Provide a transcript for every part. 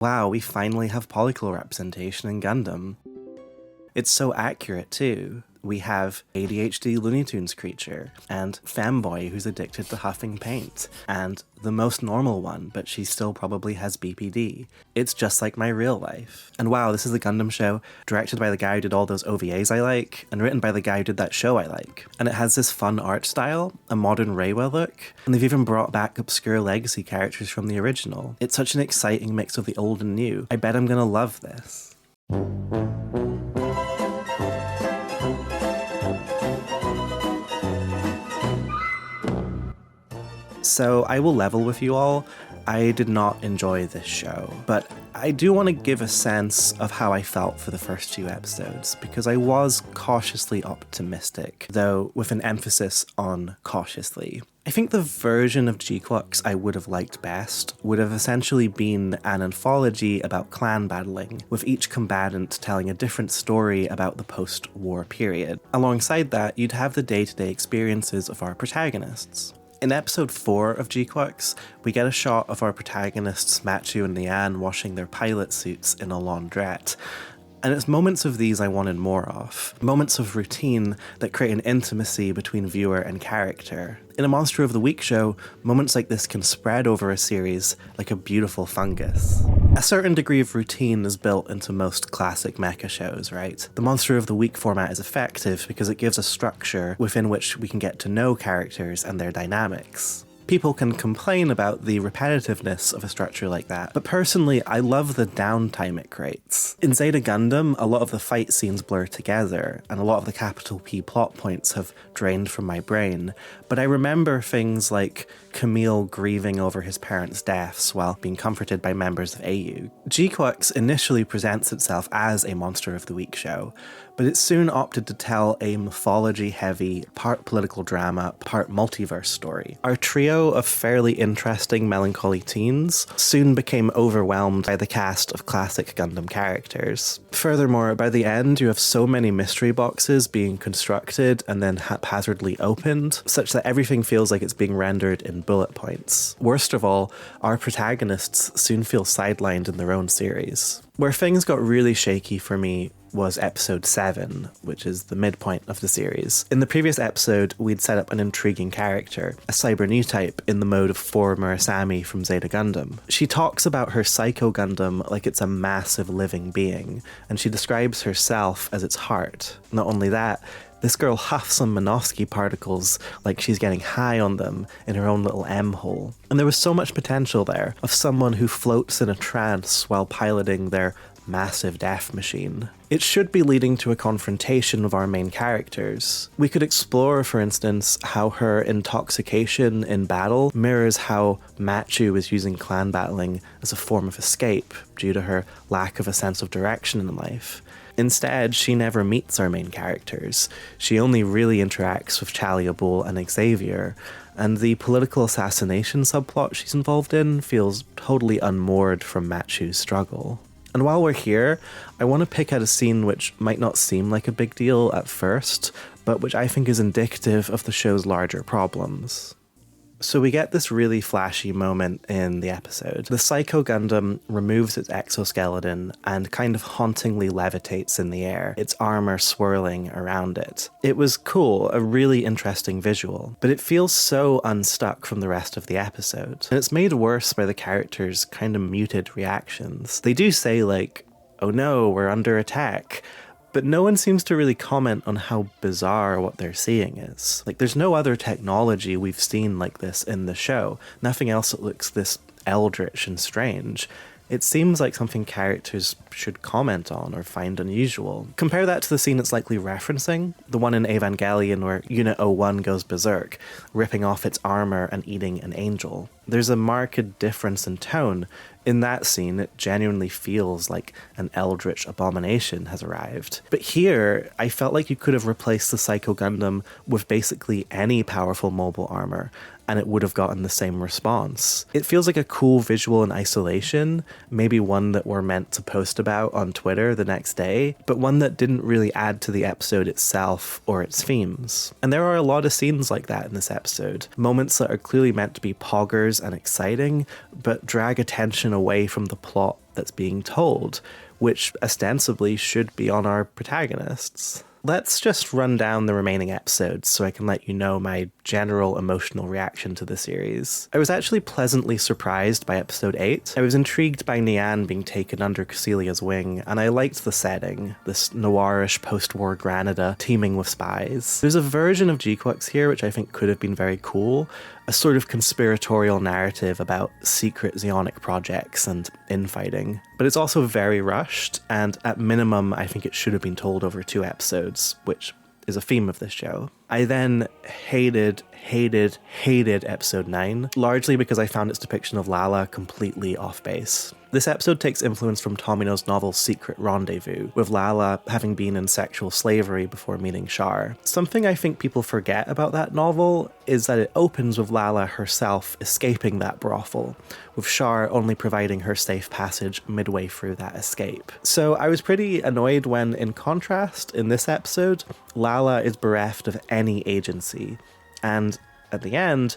Wow, we finally have polycle representation in Gundam. It's so accurate too. We have ADHD Looney Tunes creature, and Femboy who's addicted to huffing paint, and the most normal one, but she still probably has BPD. It's just like my real life. And wow, this is a Gundam show directed by the guy who did all those OVAs I like, and written by the guy who did that show I like. And it has this fun art style, a modern Reiwa look, and they've even brought back obscure legacy characters from the original. It's such an exciting mix of the old and new. I bet I'm gonna love this. So I will level with you all, I did not enjoy this show, but I do want to give a sense of how I felt for the first few episodes, because I was cautiously optimistic, though with an emphasis on cautiously. I think the version of Gquuuuuux I would have liked best would have essentially been an anthology about clan battling, with each combatant telling a different story about the post-war period. Alongside that, you'd have the day-to-day experiences of our protagonists. In episode 4 of Gquuuuuux, we get a shot of our protagonists Machu and Leanne washing their pilot suits in a laundrette. And it's moments of these I wanted more of. Moments of routine that create an intimacy between viewer and character. In a Monster of the Week show, moments like this can spread over a series like a beautiful fungus. A certain degree of routine is built into most classic mecha shows, right? The Monster of the Week format is effective because it gives a structure within which we can get to know characters and their dynamics. People can complain about the repetitiveness of a structure like that, but personally, I love the downtime it creates. In Zeta Gundam, a lot of the fight scenes blur together, and a lot of the capital P plot points have drained from my brain, but I remember things like Camille grieving over his parents' deaths while being comforted by members of AU. Gquuuuuux initially presents itself as a Monster of the Week show, but it soon opted to tell a mythology-heavy, part political drama, part multiverse story. Our trio of fairly interesting melancholy teens soon became overwhelmed by the cast of classic Gundam characters. Furthermore, by the end, you have so many mystery boxes being constructed and then haphazardly opened, such that everything feels like it's being rendered in bullet points. Worst of all, our protagonists soon feel sidelined in their own series. Where things got really shaky for me was episode 7, which is the midpoint of the series. In the previous episode, we'd set up an intriguing character, a cyber Newtype in the mode of 4 Murasami from Zeta Gundam. She talks about her Psycho Gundam like it's a massive living being, and she describes herself as its heart. Not only that, this girl huffs on Minovsky particles like she's getting high on them in her own little M-hole. And there was so much potential there of someone who floats in a trance while piloting their massive death machine. It should be leading to a confrontation of our main characters. We could explore, for instance, how her intoxication in battle mirrors how Machu is using clan battling as a form of escape due to her lack of a sense of direction in life. Instead, she never meets our main characters. She only really interacts with Chaliabul and Xavier, and the political assassination subplot she's involved in feels totally unmoored from Machu's struggle. And while we're here, I want to pick out a scene which might not seem like a big deal at first, but which I think is indicative of the show's larger problems. So we get this really flashy moment in the episode. The Psycho Gundam removes its exoskeleton and kind of hauntingly levitates in the air, its armor swirling around it. It was cool, a really interesting visual, but it feels so unstuck from the rest of the episode. And it's made worse by the characters' kind of muted reactions. They do say like, "Oh no, we're under attack," but no one seems to really comment on how bizarre what they're seeing is. Like, there's no other technology we've seen like this in the show. Nothing else that looks this eldritch and strange. It seems like something characters should comment on or find unusual. Compare that to the scene it's likely referencing, the one in Evangelion where Unit 01 goes berserk, ripping off its armor and eating an angel. There's a marked difference in tone. In that scene, it genuinely feels like an eldritch abomination has arrived. But here, I felt like you could have replaced the Psycho Gundam with basically any powerful mobile armor, and it would have gotten the same response. It feels like a cool visual in isolation, maybe one that we're meant to post about on Twitter the next day, but one that didn't really add to the episode itself or its themes. And there are a lot of scenes like that in this episode, moments that are clearly meant to be poggers and exciting, but drag attention away from the plot that's being told, which ostensibly should be on our protagonists. Let's just run down the remaining episodes so I can let you know my general emotional reaction to the series. I was actually pleasantly surprised by episode 8. I was intrigued by Nian being taken under Cecilia's wing, and I liked the setting, this noirish post-war Granada teeming with spies. There's a version of Gquuuuuux here which I think could have been very cool, a sort of conspiratorial narrative about secret Zionic projects and infighting. But it's also very rushed, and at minimum I think it should have been told over 2 episodes, which is a theme of this show. I then hated episode 9, largely because I found its depiction of Lala completely off base. This episode takes influence from Tomino's novel Secret Rendezvous, with Lala having been in sexual slavery before meeting Char. Something I think people forget about that novel is that it opens with Lala herself escaping that brothel, with Char only providing her safe passage midway through that escape. So I was pretty annoyed when, in contrast, in this episode, Lala is bereft of any agency, and at the end,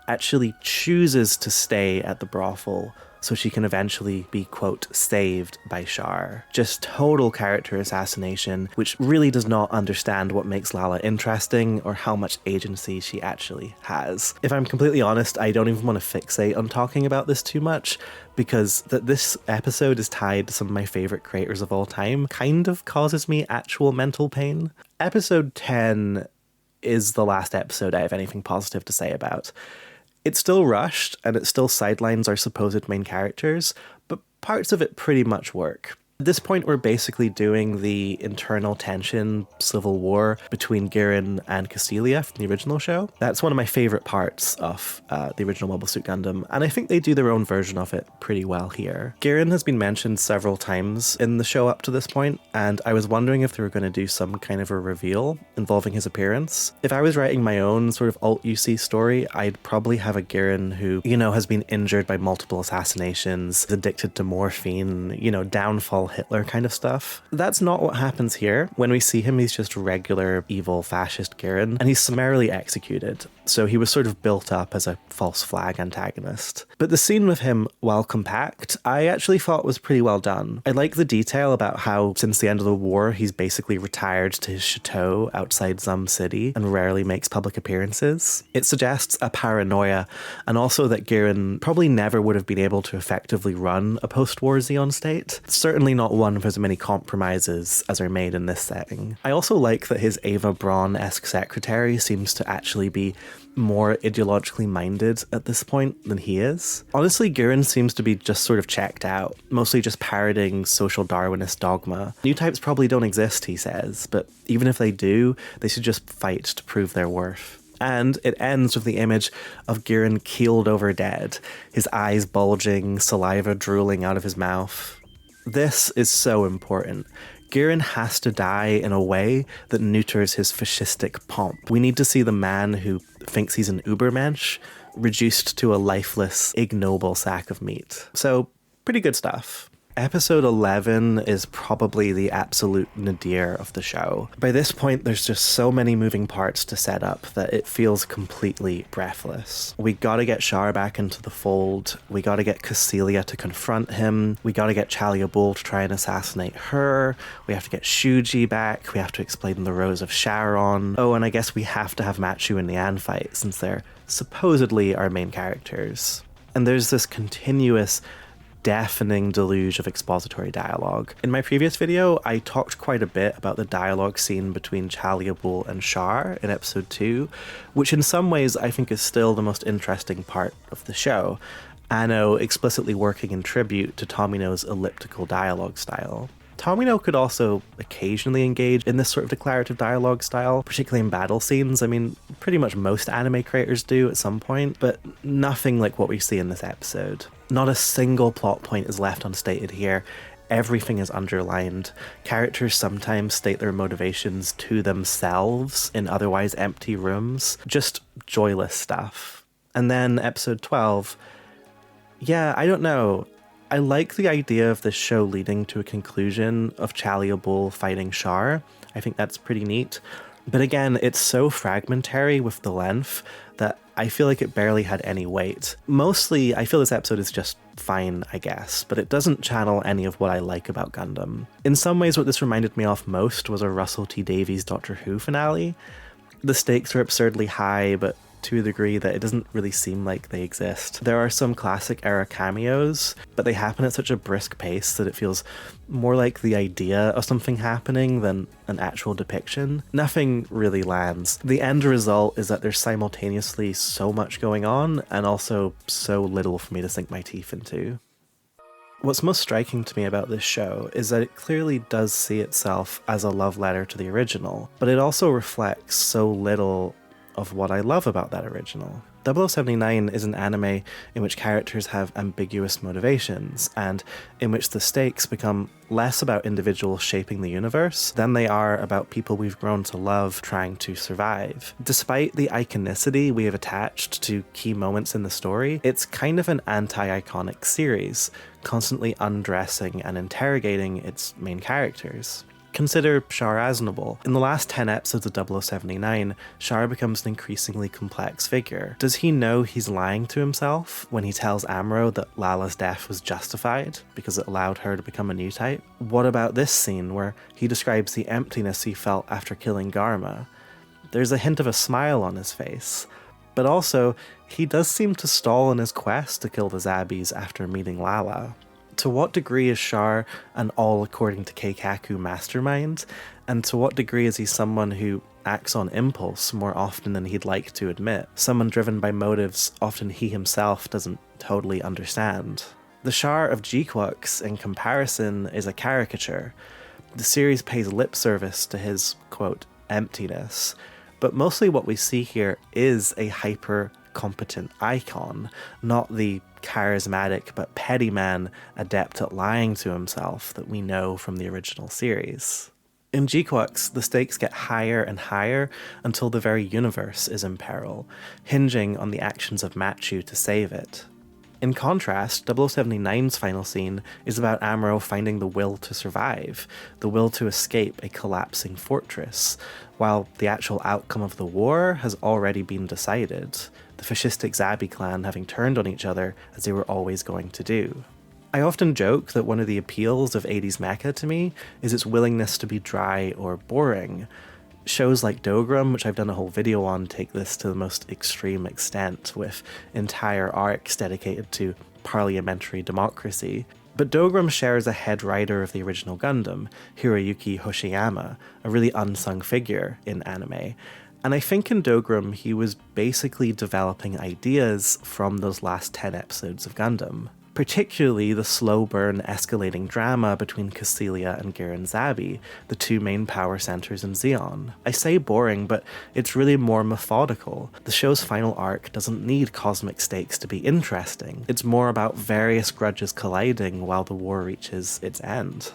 actually chooses to stay at the brothel so she can eventually be, quote, saved by Char. Just total character assassination, which really does not understand what makes Lala interesting or how much agency she actually has. If I'm completely honest, I don't even want to fixate on talking about this too much, because that this episode is tied to some of my favorite creators of all time kind of causes me actual mental pain. Episode 10 is the last episode I have anything positive to say about. It's still rushed, and it still sidelines our supposed main characters, but parts of it pretty much work. At this point, we're basically doing the internal tension, civil war between Girin and Cecilia from the original show. That's one of my favorite parts of the original Mobile Suit Gundam, and I think they do their own version of it pretty well here. Girin has been mentioned several times in the show up to this point, and I was wondering if they were going to do some kind of a reveal involving his appearance. If I was writing my own sort of alt-UC story, I'd probably have a Girin who, has been injured by multiple assassinations, is addicted to morphine, downfall Hitler kind of stuff. That's not what happens here. When we see him, he's just regular evil fascist Girin, and he's summarily executed. So he was sort of built up as a false flag antagonist. But the scene with him, while compact, I actually thought was pretty well done. I like the detail about how, since the end of the war, he's basically retired to his chateau outside Zum City and rarely makes public appearances. It suggests a paranoia, and also that Girin probably never would have been able to effectively run a post-war Zeon state. Certainly not one with as many compromises as are made in this setting. I also like that his Ava Braun-esque secretary seems to actually be more ideologically minded at this point than he is. Honestly, Girin seems to be just sort of checked out, mostly just parroting social Darwinist dogma. Newtypes probably don't exist, he says, but even if they do, they should just fight to prove their worth. And it ends with the image of Girin keeled over dead, his eyes bulging, saliva drooling out of his mouth. This is so important. Girin has to die in a way that neuters his fascistic pomp. We need to see the man who thinks he's an Ubermensch reduced to a lifeless, ignoble sack of meat. So, pretty good stuff. Episode 11 is probably the absolute nadir of the show. By this point, there's just so many moving parts to set up that it feels completely breathless. We gotta get Char back into the fold, we gotta get Cecilia to confront him, we gotta get Chalia Bull to try and assassinate her, we have to get Shuji back, we have to explain the Rose of Sharon. Oh, and I guess we have to have Machu and Nian fight, since they're supposedly our main characters. And there's this continuous deafening deluge of expository dialogue. In my previous video, I talked quite a bit about the dialogue scene between Chalia Bull and Char in episode 2, which in some ways I think is still the most interesting part of the show. Anno explicitly working in tribute to Tomino's elliptical dialogue style. Tomino could also occasionally engage in this sort of declarative dialogue style, particularly in battle scenes. I mean, pretty much most anime creators do at some point, but nothing like what we see in this episode. Not a single plot point is left unstated here. Everything is underlined. Characters sometimes state their motivations to themselves in otherwise empty rooms. Just joyless stuff. And then episode 12, yeah, I don't know. I like the idea of this show leading to a conclusion of Chalia Bull fighting Char. I think that's pretty neat. But again, it's so fragmentary with the length that I feel like it barely had any weight. Mostly, I feel this episode is just fine, I guess, but it doesn't channel any of what I like about Gundam. In some ways, what this reminded me of most was a Russell T Davies Doctor Who finale. The stakes are absurdly high, but to a degree that it doesn't really seem like they exist. There are some classic era cameos, but they happen at such a brisk pace that it feels more like the idea of something happening than an actual depiction. Nothing really lands. The end result is that there's simultaneously so much going on and also so little for me to sink my teeth into. What's most striking to me about this show is that it clearly does see itself as a love letter to the original, but it also reflects so little of what I love about that original. 0079 is an anime in which characters have ambiguous motivations, and in which the stakes become less about individuals shaping the universe than they are about people we've grown to love trying to survive. Despite the iconicity we have attached to key moments in the story, it's kind of an anti-iconic series, constantly undressing and interrogating its main characters. Consider Char Aznable. In the last 10 episodes of 0079, Char becomes an increasingly complex figure. Does he know he's lying to himself when he tells Amuro that Lala's death was justified because it allowed her to become a Newtype? What about this scene where he describes the emptiness he felt after killing Garma? There's a hint of a smile on his face, but also he does seem to stall in his quest to kill the Zabis after meeting Lala. To what degree is Char an all according to Keikaku mastermind, and to what degree is he someone who acts on impulse more often than he'd like to admit, someone driven by motives often he himself doesn't totally understand? The Char of Gquuuuuux, in comparison, is a caricature. The series pays lip service to his, quote, emptiness, but mostly what we see here is a hyper-competent icon, not the charismatic but petty man adept at lying to himself that we know from the original series. In Gquuuuuux, the stakes get higher and higher until the very universe is in peril, hinging on the actions of Machu to save it. In contrast, 0079's final scene is about Amuro finding the will to survive, the will to escape a collapsing fortress, while the actual outcome of the war has already been decided, the fascistic Zabi clan having turned on each other as they were always going to do. I often joke that one of the appeals of 80s mecha to me is its willingness to be dry or boring. Shows like Dogram, which I've done a whole video on, take this to the most extreme extent, with entire arcs dedicated to parliamentary democracy. But Dogram shares a head writer of the original Gundam, Hiroyuki Hoshiyama, a really unsung figure in anime. And I think in Dogram he was basically developing ideas from those last 10 episodes of Gundam. Particularly the slow burn escalating drama between Cassilia and Garen Zabi, the two main power centers in Zeon. I say boring, but it's really more methodical. The show's final arc doesn't need cosmic stakes to be interesting. It's more about various grudges colliding while the war reaches its end.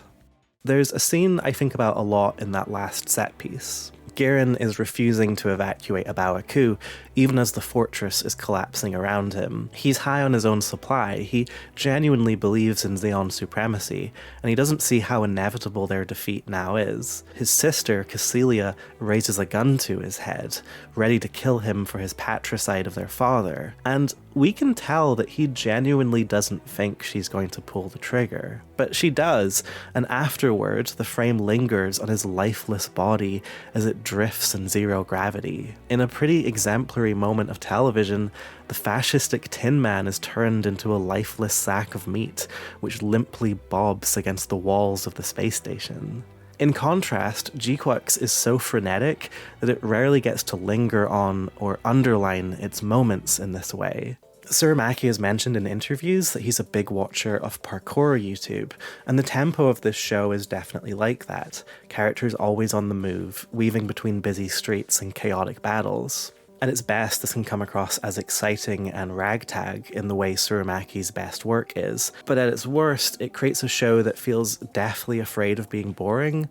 There's a scene I think about a lot in that last set piece. Garen is refusing to evacuate Abawaku, even as the fortress is collapsing around him. He's high on his own supply, he genuinely believes in Zeon's supremacy, and he doesn't see how inevitable their defeat now is. His sister, Cassilia, raises a gun to his head, ready to kill him for his patricide of their father, and we can tell that he genuinely doesn't think she's going to pull the trigger. But she does, and afterward, the frame lingers on his lifeless body as it drifts in zero gravity. In a pretty exemplary moment of television, the fascistic Tin Man is turned into a lifeless sack of meat, which limply bobs against the walls of the space station. In contrast, Gquuuuuux is so frenetic that it rarely gets to linger on or underline its moments in this way. Tsurumaki has mentioned in interviews that he's a big watcher of parkour YouTube, and the tempo of this show is definitely like that. Characters always on the move, weaving between busy streets and chaotic battles. At its best, this can come across as exciting and ragtag in the way Tsurumaki's best work is, but at its worst, it creates a show that feels deathly afraid of being boring,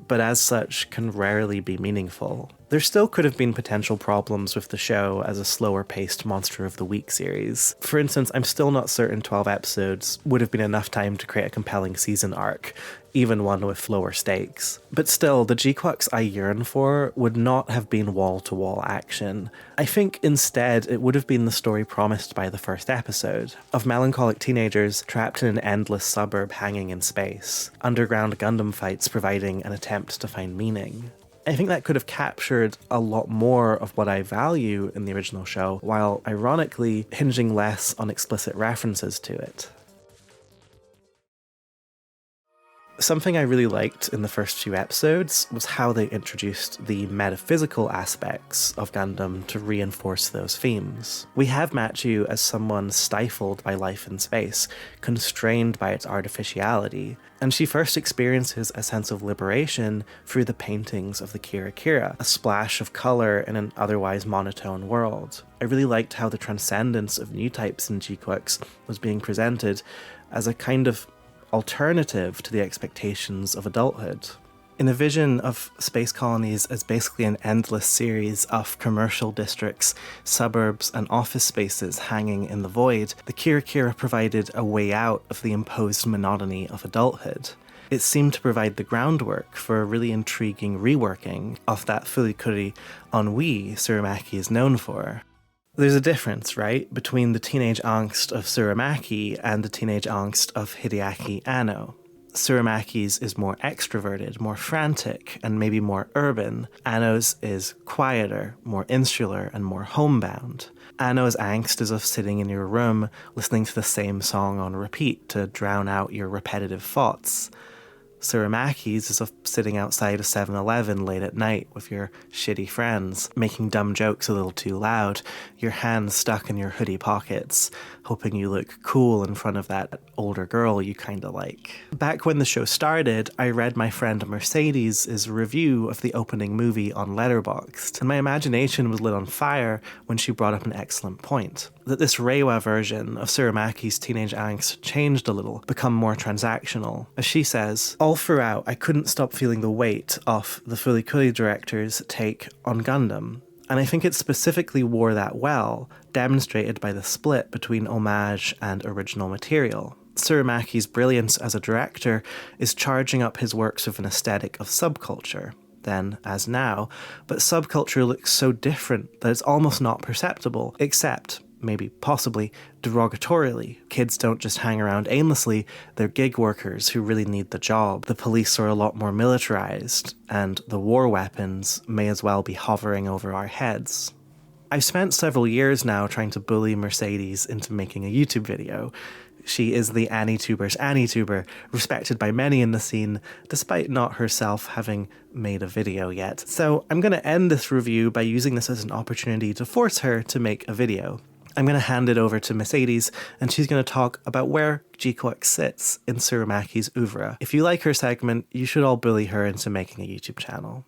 but as such can rarely be meaningful. There still could have been potential problems with the show as a slower-paced Monster of the Week series. For instance, I'm still not certain 12 episodes would have been enough time to create a compelling season arc, even one with lower stakes. But still, the Gquuuuuux I yearn for would not have been wall-to-wall action. I think instead it would have been the story promised by the first episode, of melancholic teenagers trapped in an endless suburb hanging in space, underground Gundam fights providing an attempt to find meaning. I think that could have captured a lot more of what I value in the original show, while ironically hinging less on explicit references to it. Something I really liked in the first few episodes was how they introduced the metaphysical aspects of Gundam to reinforce those themes. We have Machu as someone stifled by life in space, constrained by its artificiality, and she first experiences a sense of liberation through the paintings of the Kira, a splash of colour in an otherwise monotone world. I really liked how the transcendence of Newtypes in Gquuuuuux was being presented as a kind of alternative to the expectations of adulthood. In a vision of space colonies as basically an endless series of commercial districts, suburbs, and office spaces hanging in the void, the Kira provided a way out of the imposed monotony of adulthood. It seemed to provide the groundwork for a really intriguing reworking of that furikuri ennui Tsurumaki is known for. There's a difference, right, between the teenage angst of Tsurumaki and the teenage angst of Hideaki Anno. Tsurumaki's is more extroverted, more frantic, and maybe more urban. Anno's is quieter, more insular, and more homebound. Anno's angst is of sitting in your room, listening to the same song on repeat to drown out your repetitive thoughts. Tsurumaki's is of sitting outside a 7-Eleven late at night with your shitty friends, making dumb jokes a little too loud, your hands stuck in your hoodie pockets, hoping you look cool in front of that older girl you kinda like. Back when the show started, I read my friend Mercedes' review of the opening movie on Letterboxd, and my imagination was lit on fire when she brought up an excellent point. That this Reiwa version of Tsurumaki's teenage angst changed a little, become more transactional. As she says, all throughout I couldn't stop feeling the weight of the furikuri director's take on Gundam. And I think it specifically wore that well, demonstrated by the split between homage and original material. Tsurumaki's brilliance as a director is charging up his works with an aesthetic of subculture, then as now, but subculture looks so different that it's almost not perceptible, except, maybe possibly, derogatorily. Kids don't just hang around aimlessly, they're gig workers who really need the job. The police are a lot more militarized, and the war weapons may as well be hovering over our heads. I've spent several years now trying to bully Mercedes into making a YouTube video. She is the AniTuber's AniTuber, respected by many in the scene, despite not herself having made a video yet. So I'm going to end this review by using this as an opportunity to force her to make a video. I'm going to hand it over to Mercedes, and she's going to talk about where Gquuuuuux sits in Tsurumaki's oeuvre. If you like her segment, you should all bully her into making a YouTube channel.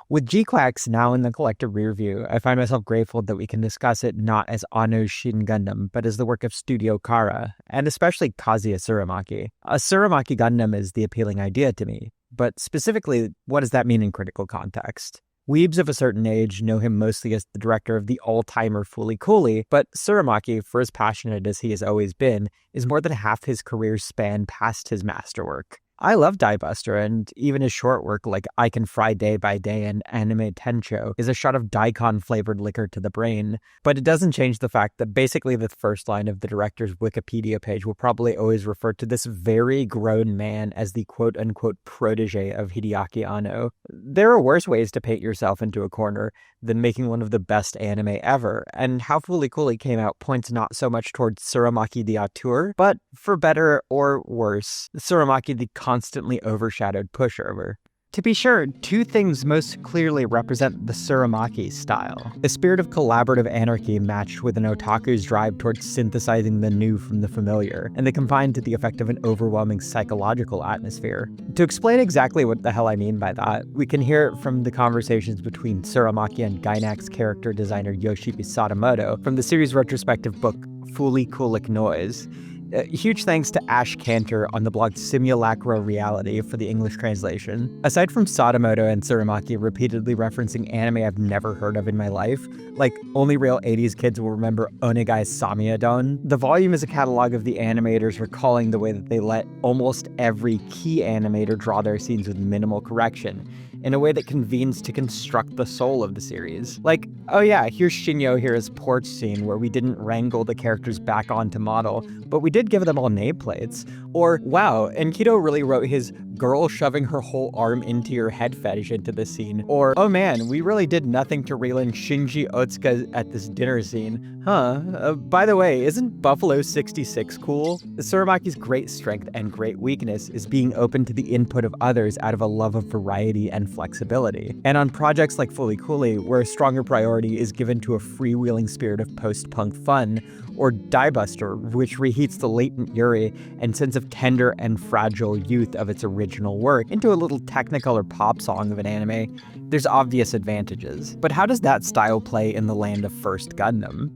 With Gquuuuuux now in the collective rearview, I find myself grateful that we can discuss it not as Anno's Shin Gundam, but as the work of Studio Kara, and especially Kazuya Tsurumaki. A Tsurumaki Gundam is the appealing idea to me, but specifically, what does that mean in critical context? Weebs of a certain age know him mostly as the director of the all-timer Fooly Cooly, but Tsurumaki, for as passionate as he has always been, is more than half his career span past his masterwork. I love Diebuster, and even his short work like I Can Fry Day by Day and Anime Tencho is a shot of daikon-flavored liquor to the brain, but it doesn't change the fact that basically the first line of the director's Wikipedia page will probably always refer to this very grown man as the quote-unquote protege of Hideaki Anno. There are worse ways to paint yourself into a corner than making one of the best anime ever, and how Fooly Cooly came out points not so much towards Tsurumaki the auteur, but for better or worse, Tsurumaki the constantly overshadowed pushover. To be sure, two things most clearly represent the Tsurumaki style. A spirit of collaborative anarchy matched with an otaku's drive towards synthesizing the new from the familiar, and they combine to the effect of an overwhelming psychological atmosphere. To explain exactly what the hell I mean by that, we can hear it from the conversations between Tsurumaki and Gainax's character designer Yoshipi Sadamoto from the series' retrospective book Fooly Coolic Noise. Huge thanks to Ash Cantor on the blog Simulacra Reality for the English translation. Aside from Sadamoto and Tsurumaki repeatedly referencing anime I've never heard of in my life, like only real 80s kids will remember Onegai Samyadon, the volume is a catalog of the animators recalling the way that they let almost every key animator draw their scenes with minimal correction, in a way that convenes to construct the soul of the series. Like, oh yeah, here's Shinyo Hira's porch scene where we didn't wrangle the characters back onto model, but we did give them all nameplates. Or, wow, Enkido really wrote his girl shoving her whole arm into your head fetish into this scene. Or, oh man, we really did nothing to reel in Shinji Otsuka at this dinner scene. By the way, isn't Buffalo 66 cool? Tsurumaki's great strength and great weakness is being open to the input of others out of a love of variety and flexibility. And on projects like Fully Cooley, where a stronger priority is given to a freewheeling spirit of post-punk fun, or Diebuster, which reheats the latent Yuri and sense of tender and fragile youth of its original work into a little Technicolor pop song of an anime, there's obvious advantages. But how does that style play in the land of First Gundam?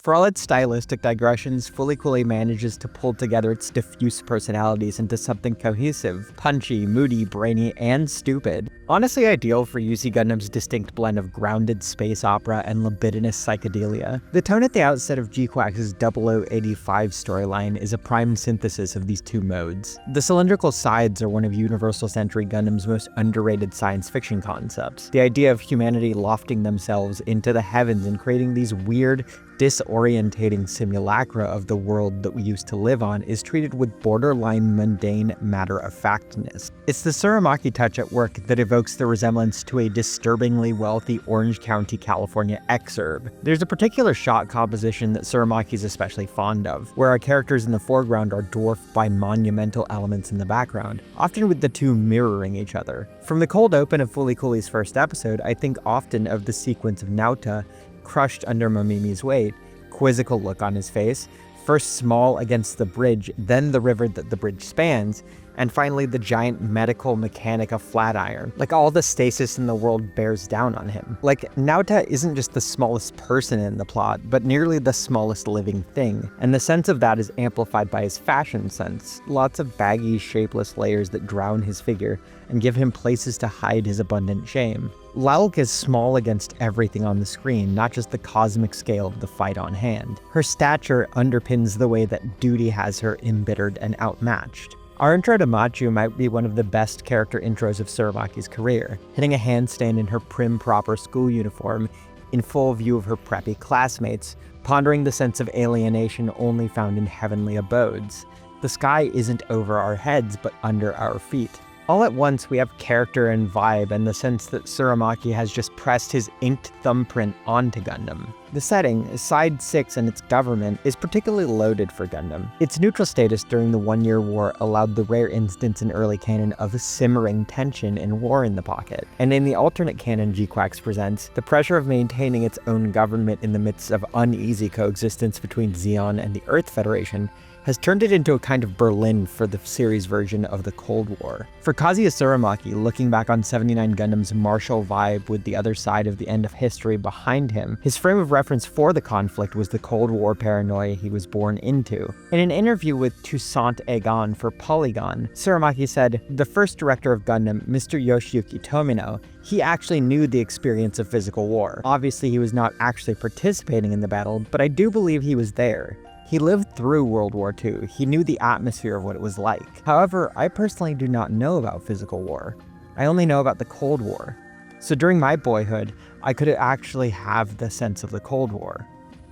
For all its stylistic digressions, Fully Cooley manages to pull together its diffuse personalities into something cohesive, punchy, moody, brainy, and stupid. Honestly ideal for UC Gundam's distinct blend of grounded space opera and libidinous psychedelia. The tone at the outset of Gquuuuux's 0085 storyline is a prime synthesis of these two modes. The cylindrical sides are one of Universal Century Gundam's most underrated science fiction concepts. The idea of humanity lofting themselves into the heavens and creating these weird, disorientating simulacra of the world that we used to live on is treated with borderline mundane matter-of-factness. It's the Tsurumaki touch at work that evokes the resemblance to a disturbingly wealthy Orange County, California exurb. There's a particular shot composition that Tsurumaki is especially fond of, where our characters in the foreground are dwarfed by monumental elements in the background, often with the two mirroring each other. From the cold open of Fully Cooley's first episode, I think often of the sequence of Naota crushed under Momimi's weight, quizzical look on his face, first small against the bridge, then the river that the bridge spans, and finally the giant medical Mechanica Flatiron. Like all the stasis in the world bears down on him. Like Naota isn't just the smallest person in the plot, but nearly the smallest living thing, and the sense of that is amplified by his fashion sense. Lots of baggy, shapeless layers that drown his figure and give him places to hide his abundant shame. Lalk is small against everything on the screen, not just the cosmic scale of the fight on hand. Her stature underpins the way that duty has her embittered and outmatched. Our intro to Machu might be one of the best character intros of Tsurumaki's career, hitting a handstand in her prim proper school uniform in full view of her preppy classmates, pondering the sense of alienation only found in heavenly abodes. The sky isn't over our heads, but under our feet. All at once, we have character and vibe and the sense that Tsurumaki has just pressed his inked thumbprint onto Gundam. The setting, Side 6 and its government, is particularly loaded for Gundam. Its neutral status during the One-Year War allowed the rare instance in early canon of simmering tension and war in the pocket. And in the alternate canon Gquuuuuux presents, the pressure of maintaining its own government in the midst of uneasy coexistence between Zeon and the Earth Federation has turned it into a kind of Berlin for the series version of the Cold War. For Kazuya Tsurumaki, looking back on 79 Gundam's martial vibe with the other side of the end of history behind him, his frame of reference for the conflict was the Cold War paranoia he was born into. In an interview with Toussaint Egan for Polygon, Tsurumaki said, "The first director of Gundam, Mr. Yoshiyuki Tomino, he actually knew the experience of physical war. Obviously, he was not actually participating in the battle, but I do believe he was there. He lived through World War II. He knew the atmosphere of what it was like. However, I personally do not know about physical war. I only know about the Cold War. So during my boyhood, I could actually have the sense of the Cold War.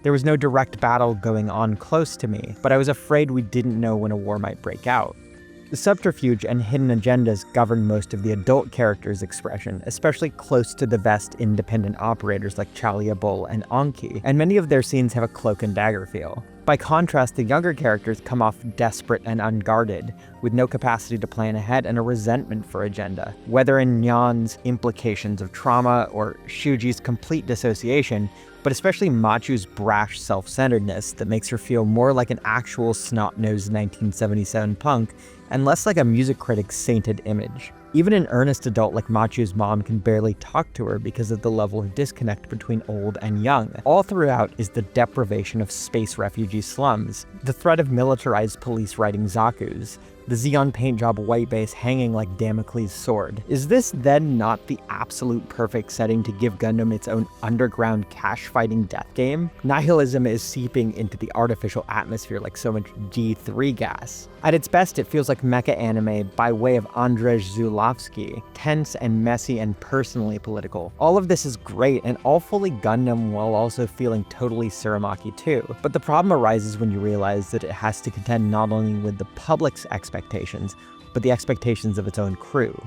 There was no direct battle going on close to me, but I was afraid we didn't know when a war might break out." The subterfuge and hidden agendas govern most of the adult characters' expression, especially close to the vest independent operators like Chalia Bull and Anki, and many of their scenes have a cloak and dagger feel. By contrast, the younger characters come off desperate and unguarded, with no capacity to plan ahead and a resentment for agenda. Whether in Nyan's implications of trauma or Shuji's complete dissociation, but especially Machu's brash self-centeredness that makes her feel more like an actual snot-nosed 1977 punk and less like a music critic's sainted image. Even an earnest adult like Machu's mom can barely talk to her because of the level of disconnect between old and young. All throughout is the deprivation of space refugee slums, the threat of militarized police riding Zaku's, the Xeon paint job white base hanging like Damocles' sword. Is this then not the absolute perfect setting to give Gundam its own underground cash-fighting death game? Nihilism is seeping into the artificial atmosphere like so much G3 gas. At its best, it feels like mecha anime by way of Andrzej Zulawski, tense and messy and personally political. All of this is great and all fully Gundam while also feeling totally Tsurumaki too. But the problem arises when you realize that it has to contend not only with the public's expectations, but the expectations of its own crew.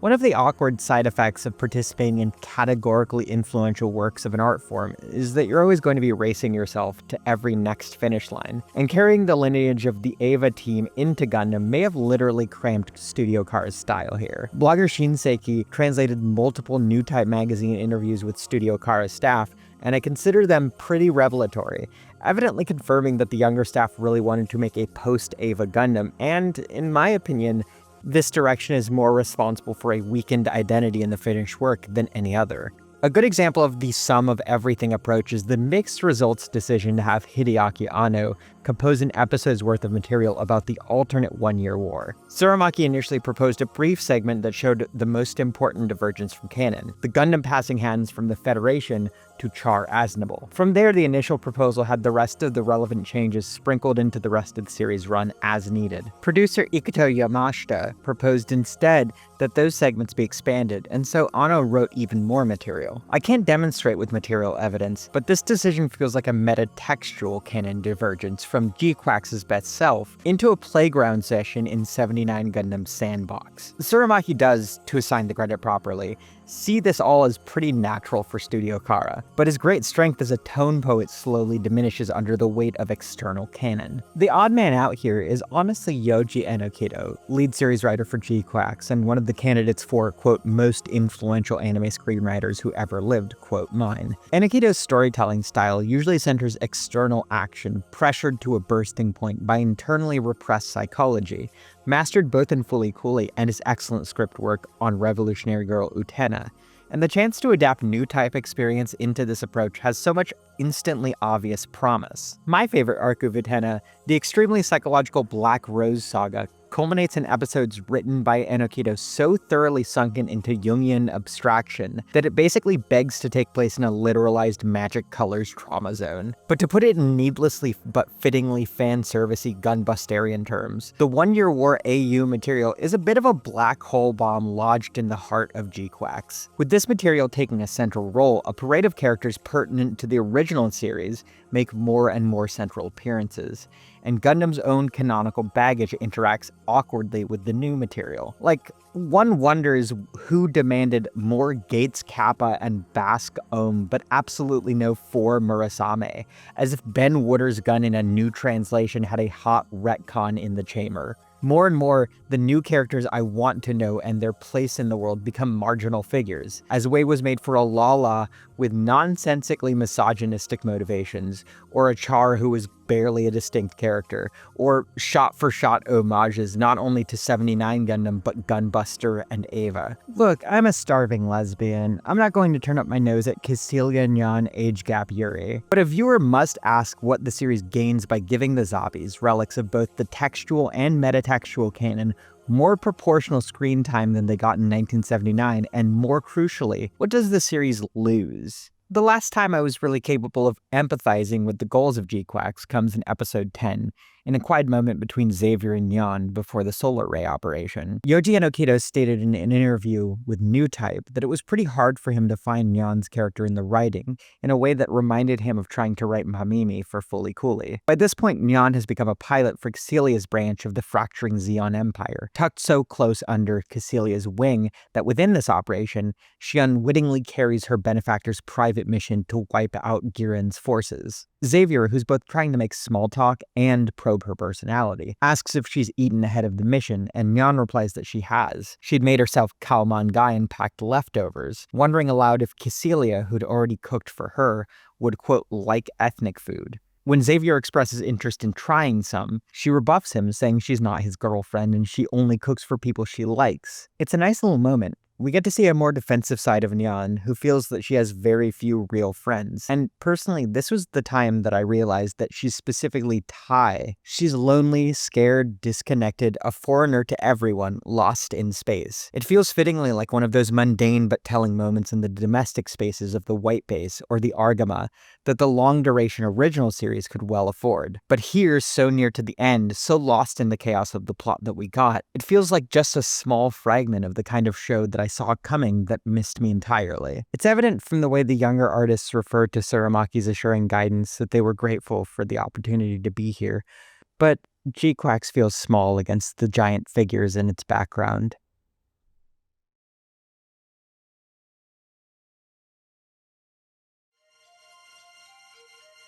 One of the awkward side effects of participating in categorically influential works of an art form is that you're always going to be racing yourself to every next finish line, and carrying the lineage of the Eva team into Gundam may have literally cramped Studio Khara's style here. Blogger Shinseki translated multiple Newtype magazine interviews with Studio Khara's staff, and I consider them pretty revelatory, evidently confirming that the younger staff really wanted to make a post-Eva Gundam, and, in my opinion, this direction is more responsible for a weakened identity in the finished work than any other. A good example of the sum of everything approach is the mixed results decision to have Hideaki Anno compose an episode's worth of material about the alternate one-year war. Tsurumaki initially proposed a brief segment that showed the most important divergence from canon, the Gundam passing hands from the Federation to Char Aznable. From there, the initial proposal had the rest of the relevant changes sprinkled into the rest of the series run as needed. Producer Ikuto Yamashita proposed instead that those segments be expanded, and so Anno wrote even more material. I can't demonstrate with material evidence, but this decision feels like a meta-textual canon divergence from Gquuuuux's best self into a playground session in 79 Gundam Sandbox. Tsurumaki does, to assign the credit properly, see this all as pretty natural for Studio Khara, but his great strength as a tone poet slowly diminishes under the weight of external canon. The odd man out here is honestly Yoji Enokido, lead series writer for Gquuuuuux and one of the candidates for, quote, most influential anime screenwriters who ever lived, quote, mine. Enokido's storytelling style usually centers external action, pressured to a bursting point by internally repressed psychology, mastered both in Fully Cooley and his excellent script work on Revolutionary Girl Utena, and the chance to adapt Newtype experience into this approach has so much instantly obvious promise. My favorite arc of Utena, the extremely psychological Black Rose saga, culminates in episodes written by Enokido so thoroughly sunken into Jungian abstraction that it basically begs to take place in a literalized magic colors trauma zone. But to put it in needlessly but fittingly fan-servicey gunbusterian terms, the one-year war AU material is a bit of a black hole bomb lodged in the heart of Gquuuuuux. With this material taking a central role, a parade of characters pertinent to the original series make more and more central appearances, and Gundam's own canonical baggage interacts awkwardly with the new material. Like, one wonders who demanded more Gates Kappa and Basque Ohm, but absolutely no 4 Murasame, as if Ben Wooder's gun in a new translation had a hot retcon in the chamber. More and more, the new characters I want to know and their place in the world become marginal figures, as way was made for a Lala with nonsensically misogynistic motivations, or a Char who was barely a distinct character, or shot-for-shot homages not only to 79 Gundam but Gunbuster and Eva. Look, I'm a starving lesbian. I'm not going to turn up my nose at Kycilia Nyan age gap Yuri. But a viewer must ask what the series gains by giving the Zabis, relics of both the textual and metatextual canon, more proportional screen time than they got in 1979, and more crucially, what does the series lose? The last time I was really capable of empathizing with the goals of Gquuuuuux comes in episode 10, in a quiet moment between Xavier and Nyan before the solar ray operation. Yoji Enokido stated in an interview with Newtype that it was pretty hard for him to find Nyan's character in the writing, in a way that reminded him of trying to write Mamimi for Fully Cooley. By this point, Nyan has become a pilot for Kycilia's branch of the fracturing Xeon Empire, tucked so close under Kycilia's wing that within this operation, she unwittingly carries her benefactor's private private mission to wipe out Giren's forces. Xavier, who's both trying to make small talk and probe her personality, asks if she's eaten ahead of the mission, and Myeon replies that she has. She'd made herself Kalman Gai and packed leftovers, wondering aloud if Cecilia, who'd already cooked for her, would, quote, like ethnic food. When Xavier expresses interest in trying some, she rebuffs him, saying she's not his girlfriend and she only cooks for people she likes. It's a nice little moment. We get to see a more defensive side of Nyan, who feels that she has very few real friends. And personally, this was the time that I realized that she's specifically Thai. She's lonely, scared, disconnected, a foreigner to everyone, lost in space. It feels fittingly like one of those mundane but telling moments in the domestic spaces of the White Base or the Argama that the long-duration original series could well afford. But here, so near to the end, so lost in the chaos of the plot that we got, it feels like just a small fragment of the kind of show that I saw coming that missed me entirely. It's evident from the way the younger artists referred to Suramaki's assuring guidance that they were grateful for the opportunity to be here, but Gquuuuux feels small against the giant figures in its background.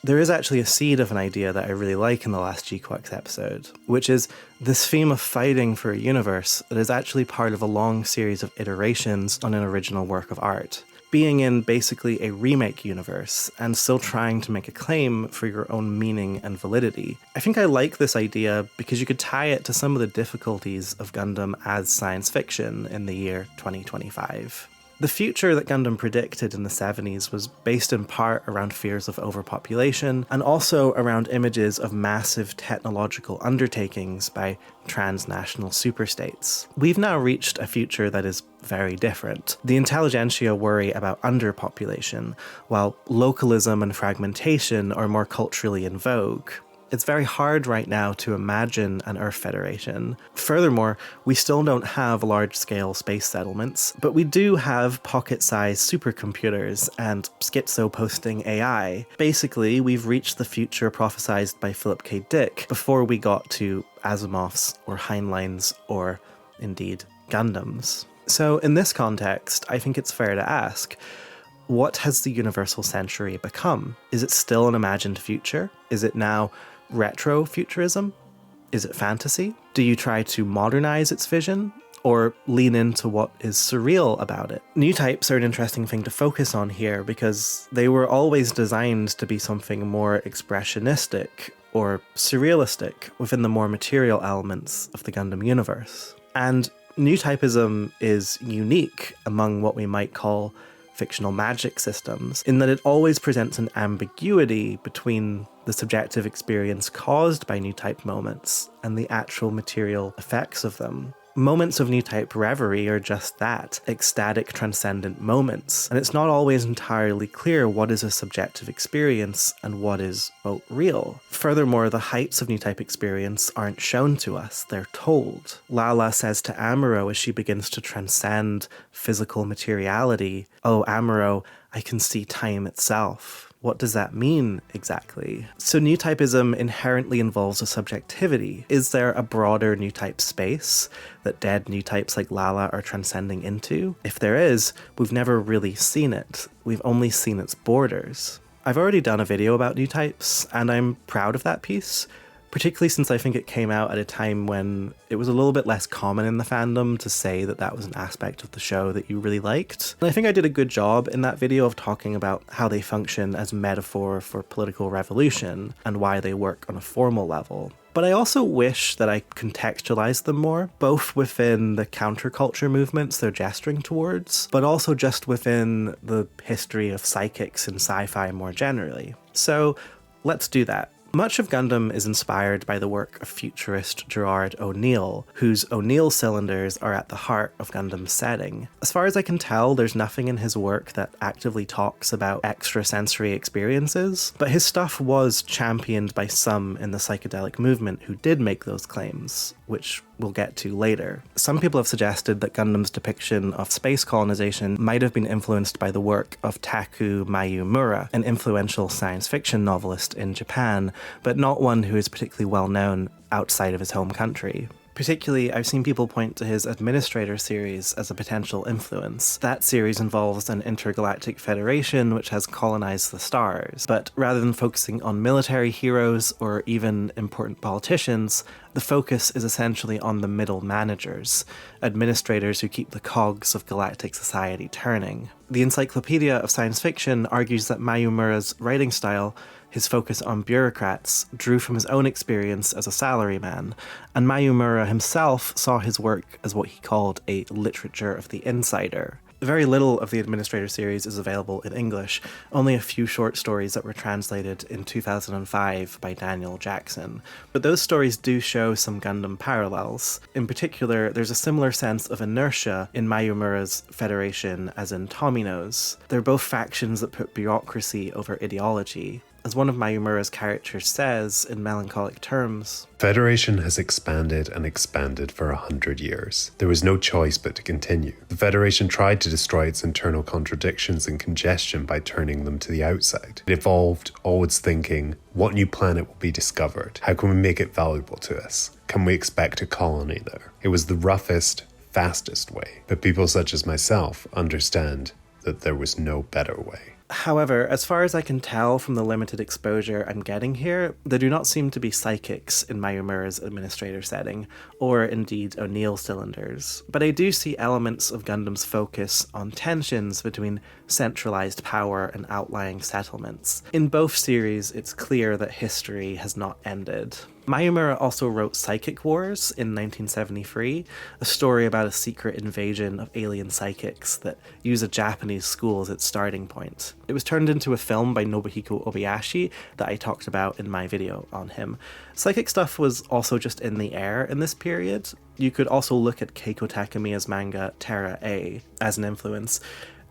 There is actually a seed of an idea that I really like in the last Gquuuuuux episode, which is this theme of fighting for a universe that is actually part of a long series of iterations on an original work of art. Being in basically a remake universe and still trying to make a claim for your own meaning and validity. I think I like this idea because you could tie it to some of the difficulties of Gundam as science fiction in the year 2025. The future that Gundam predicted in the 70s was based in part around fears of overpopulation and also around images of massive technological undertakings by transnational superstates. We've now reached a future that is very different. The intelligentsia worry about underpopulation, while localism and fragmentation are more culturally in vogue. It's very hard right now to imagine an Earth Federation. Furthermore, we still don't have large-scale space settlements, but we do have pocket-sized supercomputers and schizo-posting AI. Basically, we've reached the future prophesized by Philip K. Dick before we got to Asimovs or Heinleins or, indeed, Gundams. So in this context, I think it's fair to ask, what has the universal century become? Is it still an imagined future? Is it now retro-futurism? Is it fantasy? Do you try to modernize its vision? Or lean into what is surreal about it? Newtypes are an interesting thing to focus on here because they were always designed to be something more expressionistic or surrealistic within the more material elements of the Gundam universe. And Newtypism is unique among what we might call fictional magic systems, in that it always presents an ambiguity between the subjective experience caused by Newtype moments and the actual material effects of them. Moments of Newtype reverie are just that, ecstatic transcendent moments, and it's not always entirely clear what is a subjective experience and what is, well, real. Furthermore, the heights of Newtype experience aren't shown to us, they're told. Lala says to Amuro as she begins to transcend physical materiality, "Oh, Amuro, I can see time itself." What does that mean exactly? So Newtypism inherently involves a subjectivity. Is there a broader Newtype space that dead Newtypes like Lala are transcending into? If there is, we've never really seen it. We've only seen its borders. I've already done a video about Newtypes, and I'm proud of that piece, particularly since I think it came out at a time when it was a little bit less common in the fandom to say that that was an aspect of the show that you really liked. And I think I did a good job in that video of talking about how they function as metaphor for political revolution and why they work on a formal level. But I also wish that I contextualized them more, both within the counterculture movements they're gesturing towards, but also just within the history of psychics and sci-fi more generally. So let's do that. Much of Gundam is inspired by the work of futurist Gerard O'Neill, whose O'Neill cylinders are at the heart of Gundam's setting. As far as I can tell, there's nothing in his work that actively talks about extrasensory experiences, but his stuff was championed by some in the psychedelic movement who did make those claims, which we'll get to later. Some people have suggested that Gundam's depiction of space colonization might have been influenced by the work of Taku Mayumura, an influential science fiction novelist in Japan, but not one who is particularly well known outside of his home country. Particularly, I've seen people point to his Administrator series as a potential influence. That series involves an intergalactic federation which has colonized the stars, but rather than focusing on military heroes or even important politicians, the focus is essentially on the middle managers, administrators who keep the cogs of galactic society turning. The Encyclopedia of Science Fiction argues that Mayumura's writing style, his focus on bureaucrats, drew from his own experience as a salaryman, and Mayumura himself saw his work as what he called a literature of the insider. Very little of the Administrator series is available in English, only a few short stories that were translated in 2005 by Daniel Jackson. But those stories do show some Gundam parallels. In particular, there's a similar sense of inertia in Mayumura's Federation as in Tomino's. They're both factions that put bureaucracy over ideology. As one of Mayumura's characters says, in melancholic terms, Federation has expanded and expanded for 100 years. There was no choice but to continue. The Federation tried to destroy its internal contradictions and congestion by turning them to the outside. It evolved, always thinking, what new planet will be discovered? How can we make it valuable to us? Can we expect a colony there? It was the roughest, fastest way. But people such as myself understand that there was no better way. However, as far as I can tell from the limited exposure I'm getting here, there do not seem to be psychics in Mayumura's Administrator setting, or indeed O'Neill cylinders. But I do see elements of Gundam's focus on tensions between centralized power and outlying settlements. In both series, it's clear that history has not ended. Mayumura also wrote Psychic Wars in 1973, a story about a secret invasion of alien psychics that use a Japanese school as its starting point. It was turned into a film by Nobuhiko Obayashi that I talked about in my video on him. Psychic stuff was also just in the air in this period. You could also look at Keiko Takemiya's manga Terra A as an influence.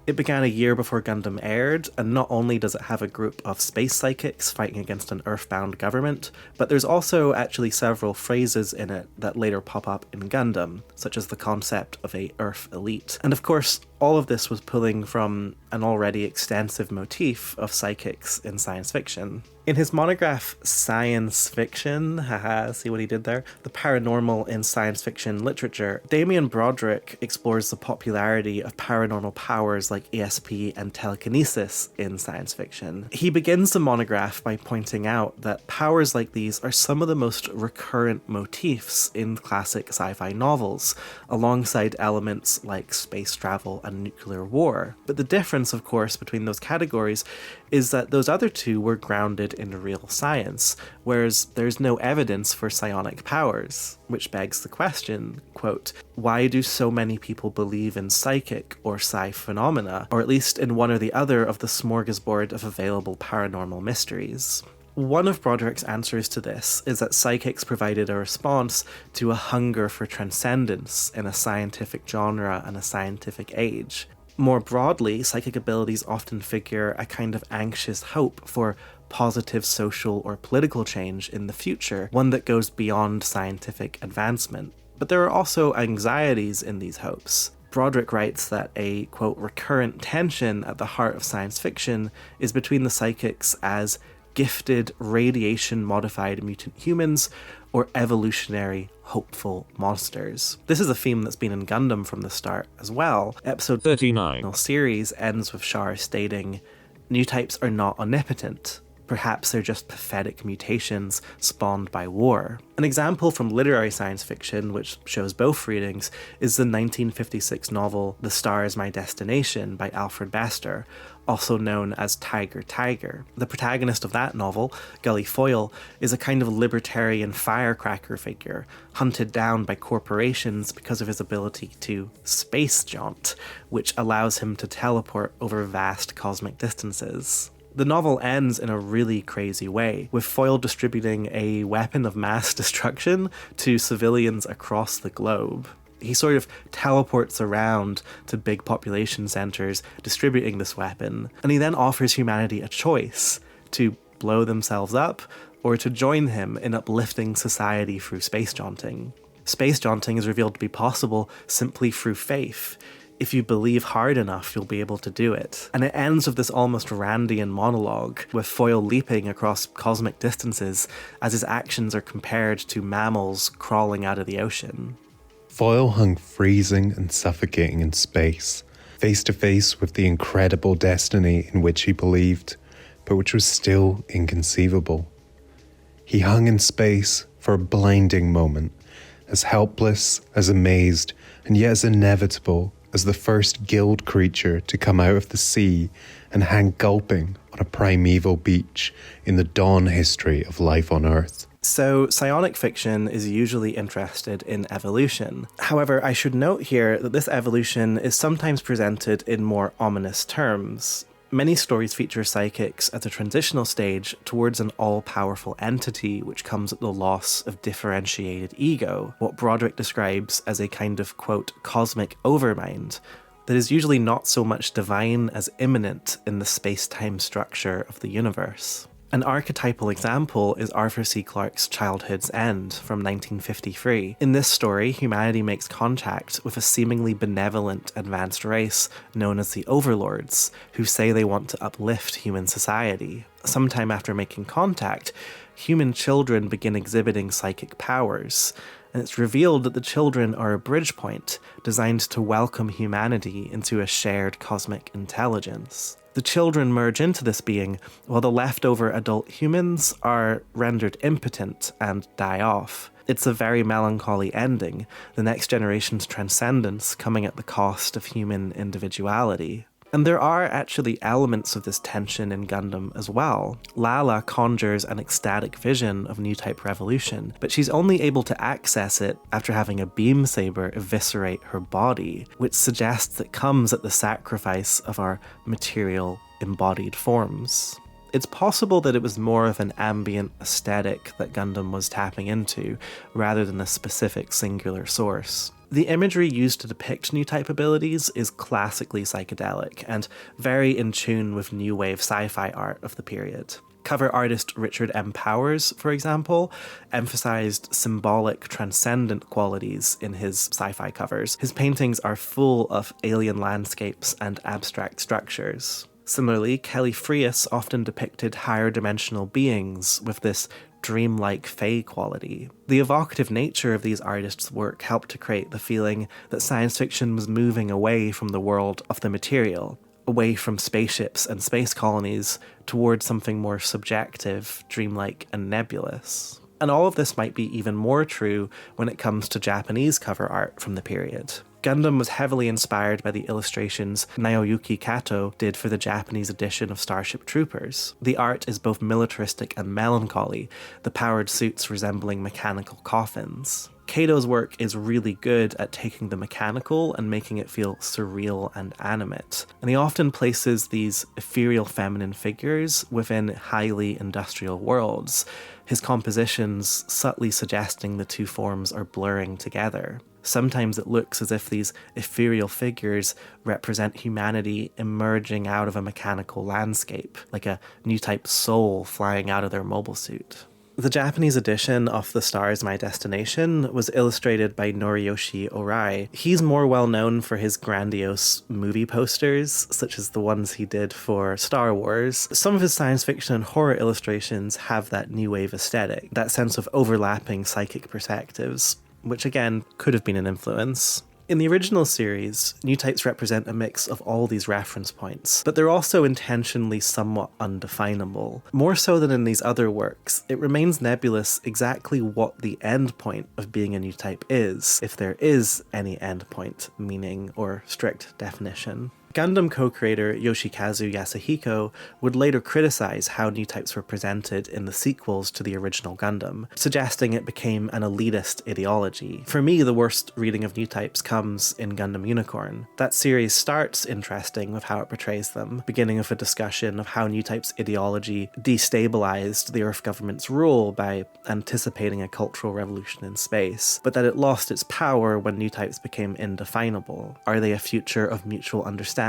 It began a year before Gundam aired, and not only does it have a group of space psychics fighting against an Earthbound government, but there's also actually several phrases in it that later pop up in Gundam, such as the concept of a Earth elite. And of course, all of this was pulling from an already extensive motif of psychics in science fiction. In his monograph Science Fiction, haha, see what he did there? The Paranormal in Science Fiction Literature, Damien Broderick explores the popularity of paranormal powers like ESP and telekinesis in science fiction. He begins the monograph by pointing out that powers like these are some of the most recurrent motifs in classic sci-fi novels, alongside elements like space travel and nuclear war. But the difference, of course, between those categories is that those other two were grounded in real science, whereas there's no evidence for psionic powers, which begs the question, quote, why do so many people believe in psychic or psi phenomena, or at least in one or the other of the smorgasbord of available paranormal mysteries? One of Broderick's answers to this is that psychics provided a response to a hunger for transcendence in a scientific genre and a scientific age. More broadly, psychic abilities often figure a kind of anxious hope for positive social or political change in the future, one that goes beyond scientific advancement. But there are also anxieties in these hopes. Broderick writes that a, quote, recurrent tension at the heart of science fiction is between the psychics as gifted, radiation-modified mutant humans or evolutionary, hopeful monsters. This is a theme that's been in Gundam from the start as well. Episode 39 series ends with Char stating, "Newtypes are not omnipotent. Perhaps they're just pathetic mutations spawned by war." An example from literary science fiction, which shows both readings, is the 1956 novel The Star Is My Destination by Alfred Bester, also known as Tiger Tiger. The protagonist of that novel, Gully Foyle, is a kind of libertarian firecracker figure, hunted down by corporations because of his ability to space jaunt, which allows him to teleport over vast cosmic distances. The novel ends in a really crazy way, with Foyle distributing a weapon of mass destruction to civilians across the globe. He sort of teleports around to big population centers, distributing this weapon, and he then offers humanity a choice to blow themselves up or to join him in uplifting society through space jaunting. Space jaunting is revealed to be possible simply through faith. if you believe hard enough, you'll be able to do it. And it ends with this almost Randian monologue, with Foyle leaping across cosmic distances as his actions are compared to mammals crawling out of the ocean. Foyle hung freezing and suffocating in space, face to face with the incredible destiny in which he believed, but which was still inconceivable. He hung in space for a blinding moment, as helpless, as amazed, and yet as inevitable as the first guild creature to come out of the sea and hang gulping on a primeval beach in the dawn history of life on Earth. So, psionic fiction is usually interested in evolution. However, I should note here that this evolution is sometimes presented in more ominous terms. Many stories feature psychics at a transitional stage towards an all-powerful entity which comes at the loss of differentiated ego, what Broderick describes as a kind of, quote, cosmic overmind, that is usually not so much divine as immanent in the space-time structure of the universe. An archetypal example is Arthur C. Clarke's Childhood's End from 1953. In this story, humanity makes contact with a seemingly benevolent advanced race known as the Overlords, who say they want to uplift human society. Sometime after making contact, human children begin exhibiting psychic powers, and it's revealed that the children are a bridge point designed to welcome humanity into a shared cosmic intelligence. The children merge into this being, while the leftover adult humans are rendered impotent and die off. It's a very melancholy ending, the next generation's transcendence coming at the cost of human individuality. And there are actually elements of this tension in Gundam as well. Lala conjures an ecstatic vision of Newtype revolution, but she's only able to access it after having a beam saber eviscerate her body, which suggests it comes at the sacrifice of our material embodied forms. It's possible that it was more of an ambient aesthetic that Gundam was tapping into, rather than a specific singular source. The imagery used to depict Newtype abilities is classically psychedelic, and very in tune with new wave sci-fi art of the period. Cover artist Richard M. Powers, for example, emphasized symbolic, transcendent qualities in his sci-fi covers. His paintings are full of alien landscapes and abstract structures. Similarly, Kelly Frias often depicted higher dimensional beings with this dreamlike fae quality. The evocative nature of these artists' work helped to create the feeling that science fiction was moving away from the world of the material, away from spaceships and space colonies, towards something more subjective, dreamlike, and nebulous. And all of this might be even more true when it comes to Japanese cover art from the period. Gundam was heavily inspired by the illustrations Naoyuki Kato did for the Japanese edition of Starship Troopers. The art is both militaristic and melancholy, the powered suits resembling mechanical coffins. Kato's work is really good at taking the mechanical and making it feel surreal and animate, and he often places these ethereal feminine figures within highly industrial worlds, his compositions subtly suggesting the two forms are blurring together. Sometimes it looks as if these ethereal figures represent humanity emerging out of a mechanical landscape, like a Newtype soul flying out of their mobile suit. The Japanese edition of The Star Is My Destination was illustrated by Noriyoshi Orai. He's more well known for his grandiose movie posters, such as the ones he did for Star Wars. Some of his science fiction and horror illustrations have that new wave aesthetic, that sense of overlapping psychic perspectives, which again could have been an influence. In the original series, Newtypes represent a mix of all these reference points, but they're also intentionally somewhat undefinable. More so than in these other works, it remains nebulous exactly what the end point of being a Newtype is, if there is any end point, meaning, or strict definition. Gundam co-creator Yoshikazu Yasuhiko would later criticize how Newtypes were presented in the sequels to the original Gundam, suggesting it became an elitist ideology. For me, the worst reading of Newtypes comes in Gundam Unicorn. That series starts interesting with how it portrays them, beginning with a discussion of how Newtypes' ideology destabilized the Earth government's rule by anticipating a cultural revolution in space, but that it lost its power when Newtypes became indefinable. Are they a future of mutual understanding,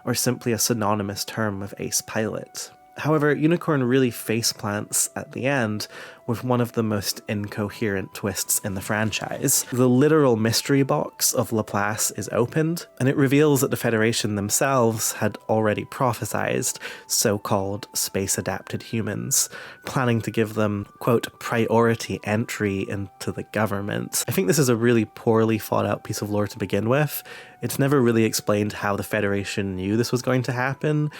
or simply a synonymous term of ace pilot? However, Unicorn really faceplants at the end with one of the most incoherent twists in the franchise. The literal mystery box of Laplace is opened, and it reveals that the Federation themselves had already prophesized so-called space-adapted humans, planning to give them, quote, priority entry into the government. I think this is a really poorly thought out piece of lore to begin with. It's never really explained how the Federation knew this was going to happen.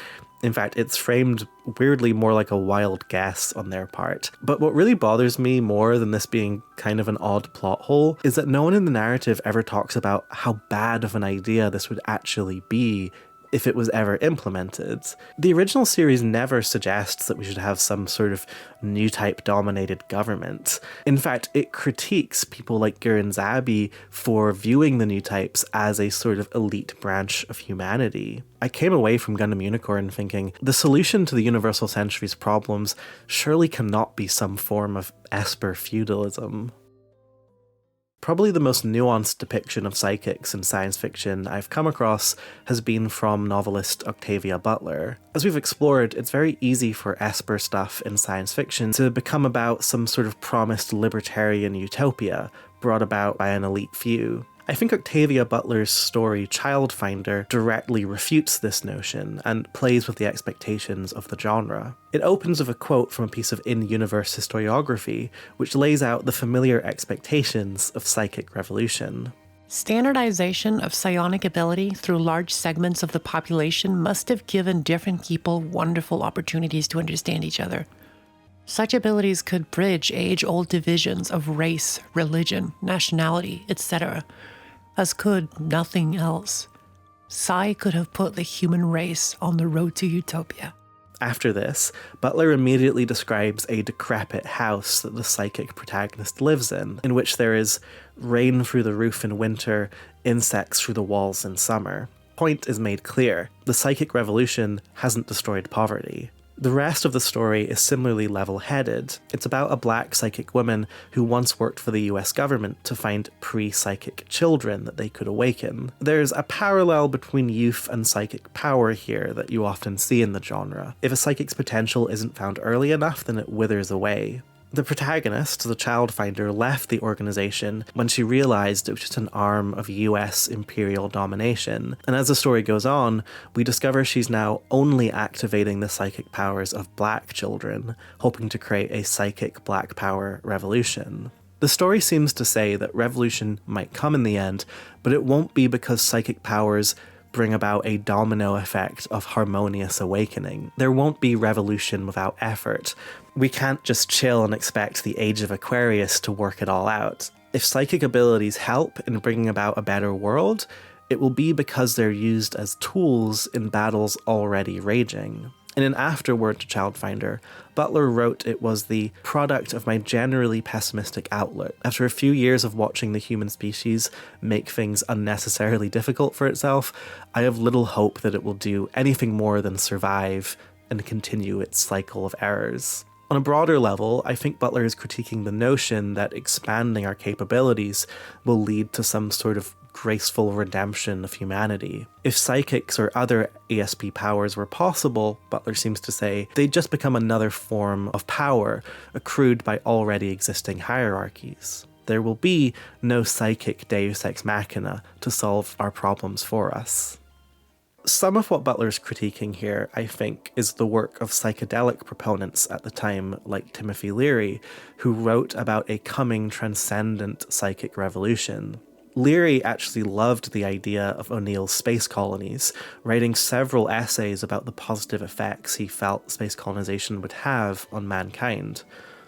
In fact, it's framed weirdly more like a wild guess on their part. But what really bothers me more than this being kind of an odd plot hole is that no one in the narrative ever talks about how bad of an idea this would actually be if it was ever implemented. The original series never suggests that we should have some sort of Newtype dominated government. In fact, it critiques people like Gurren for viewing the Newtypes as a sort of elite branch of humanity. I came away from Gundam Unicorn thinking, the solution to the Universal Century's problems surely cannot be some form of Esper feudalism. Probably the most nuanced depiction of psychics in science fiction I've come across has been from novelist Octavia Butler. As we've explored, it's very easy for Esper stuff in science fiction to become about some sort of promised libertarian utopia brought about by an elite few. I think Octavia Butler's story Childfinder directly refutes this notion and plays with the expectations of the genre. It opens with a quote from a piece of in-universe historiography, which lays out the familiar expectations of psychic revolution. Standardization of psionic ability through large segments of the population must have given different people wonderful opportunities to understand each other. Such abilities could bridge age-old divisions of race, religion, nationality, etc., as could nothing else. Psi could have put the human race on the road to utopia. After this, Butler immediately describes a decrepit house that the psychic protagonist lives in which there is rain through the roof in winter, insects through the walls in summer. Point is made clear: the psychic revolution hasn't destroyed poverty. The rest of the story is similarly level-headed. It's about a black psychic woman who once worked for the US government to find pre-psychic children that they could awaken. There's a parallel between youth and psychic power here that you often see in the genre. If a psychic's potential isn't found early enough, then it withers away. The protagonist, the Childfinder, left the organization when she realized it was just an arm of US imperial domination. And as the story goes on, we discover she's now only activating the psychic powers of black children, hoping to create a psychic black power revolution. The story seems to say that revolution might come in the end, but it won't be because psychic powers bring about a domino effect of harmonious awakening. There won't be revolution without effort. We can't just chill and expect the Age of Aquarius to work it all out. If psychic abilities help in bringing about a better world, it will be because they're used as tools in battles already raging. In an afterword to Childfinder, Butler wrote it was the product of my generally pessimistic outlook. After a few years of watching the human species make things unnecessarily difficult for itself, I have little hope that it will do anything more than survive and continue its cycle of errors. On a broader level, I think Butler is critiquing the notion that expanding our capabilities will lead to some sort of graceful redemption of humanity. If psychics or other ESP powers were possible, Butler seems to say, they'd just become another form of power accrued by already existing hierarchies. There will be no psychic deus ex machina to solve our problems for us. Some of what Butler's critiquing here, I think, is the work of psychedelic proponents at the time, like Timothy Leary, who wrote about a coming transcendent psychic revolution. Leary actually loved the idea of O'Neill's space colonies, writing several essays about the positive effects he felt space colonization would have on mankind.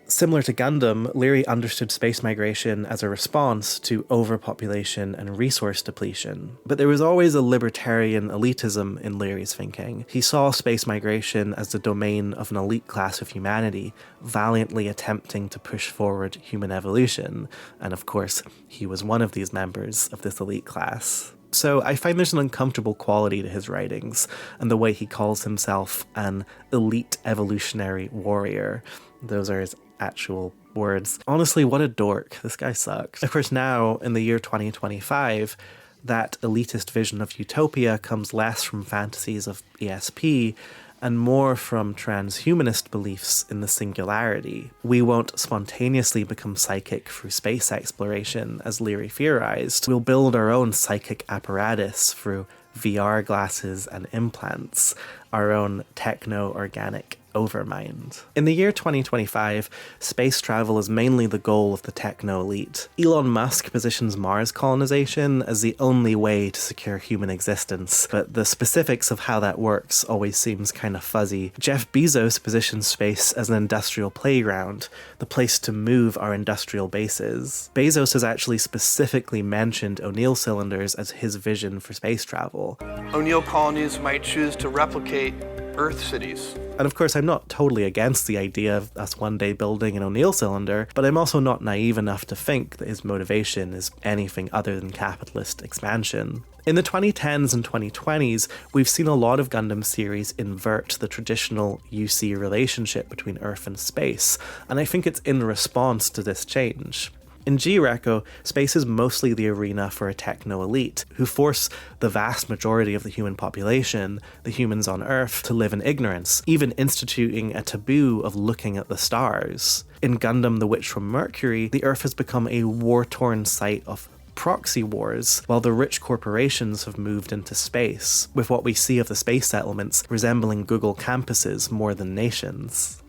Similar to Gundam, Leary understood space migration as a response to overpopulation and resource depletion. But there was always a libertarian elitism in Leary's thinking. He saw space migration as the domain of an elite class of humanity, valiantly attempting to push forward human evolution. And of course, he was one of these members of this elite class. So I find there's an uncomfortable quality to his writings, and the way he calls himself an elite evolutionary warrior. Those are his actual words. Honestly, what a dork. This guy sucks. Of course, now, in the year 2025, that elitist vision of utopia comes less from fantasies of ESP and more from transhumanist beliefs in the singularity. We won't spontaneously become psychic through space exploration, as Leary theorized. We'll build our own psychic apparatus through VR glasses and implants, our own techno-organic overmind. In the year 2025, space travel is mainly the goal of the techno-elite. Elon Musk positions Mars colonization as the only way to secure human existence, but the specifics of how that works always seems kind of fuzzy. Jeff Bezos positions space as an industrial playground, the place to move our industrial bases. Bezos has actually specifically mentioned O'Neill cylinders as his vision for space travel. O'Neill colonies might choose to replicate Earth cities. And of course, I'm not totally against the idea of us one day building an O'Neill cylinder, but I'm also not naive enough to think that his motivation is anything other than capitalist expansion. In the 2010s and 2020s, we've seen a lot of Gundam series invert the traditional UC relationship between Earth and space, and I think it's in response to this change. In G-Reco, space is mostly the arena for a techno-elite, who force the vast majority of the human population, the humans on Earth, to live in ignorance, even instituting a taboo of looking at the stars. In Gundam The Witch from Mercury, the Earth has become a war-torn site of proxy wars, while the rich corporations have moved into space, with what we see of the space settlements resembling Google campuses more than nations.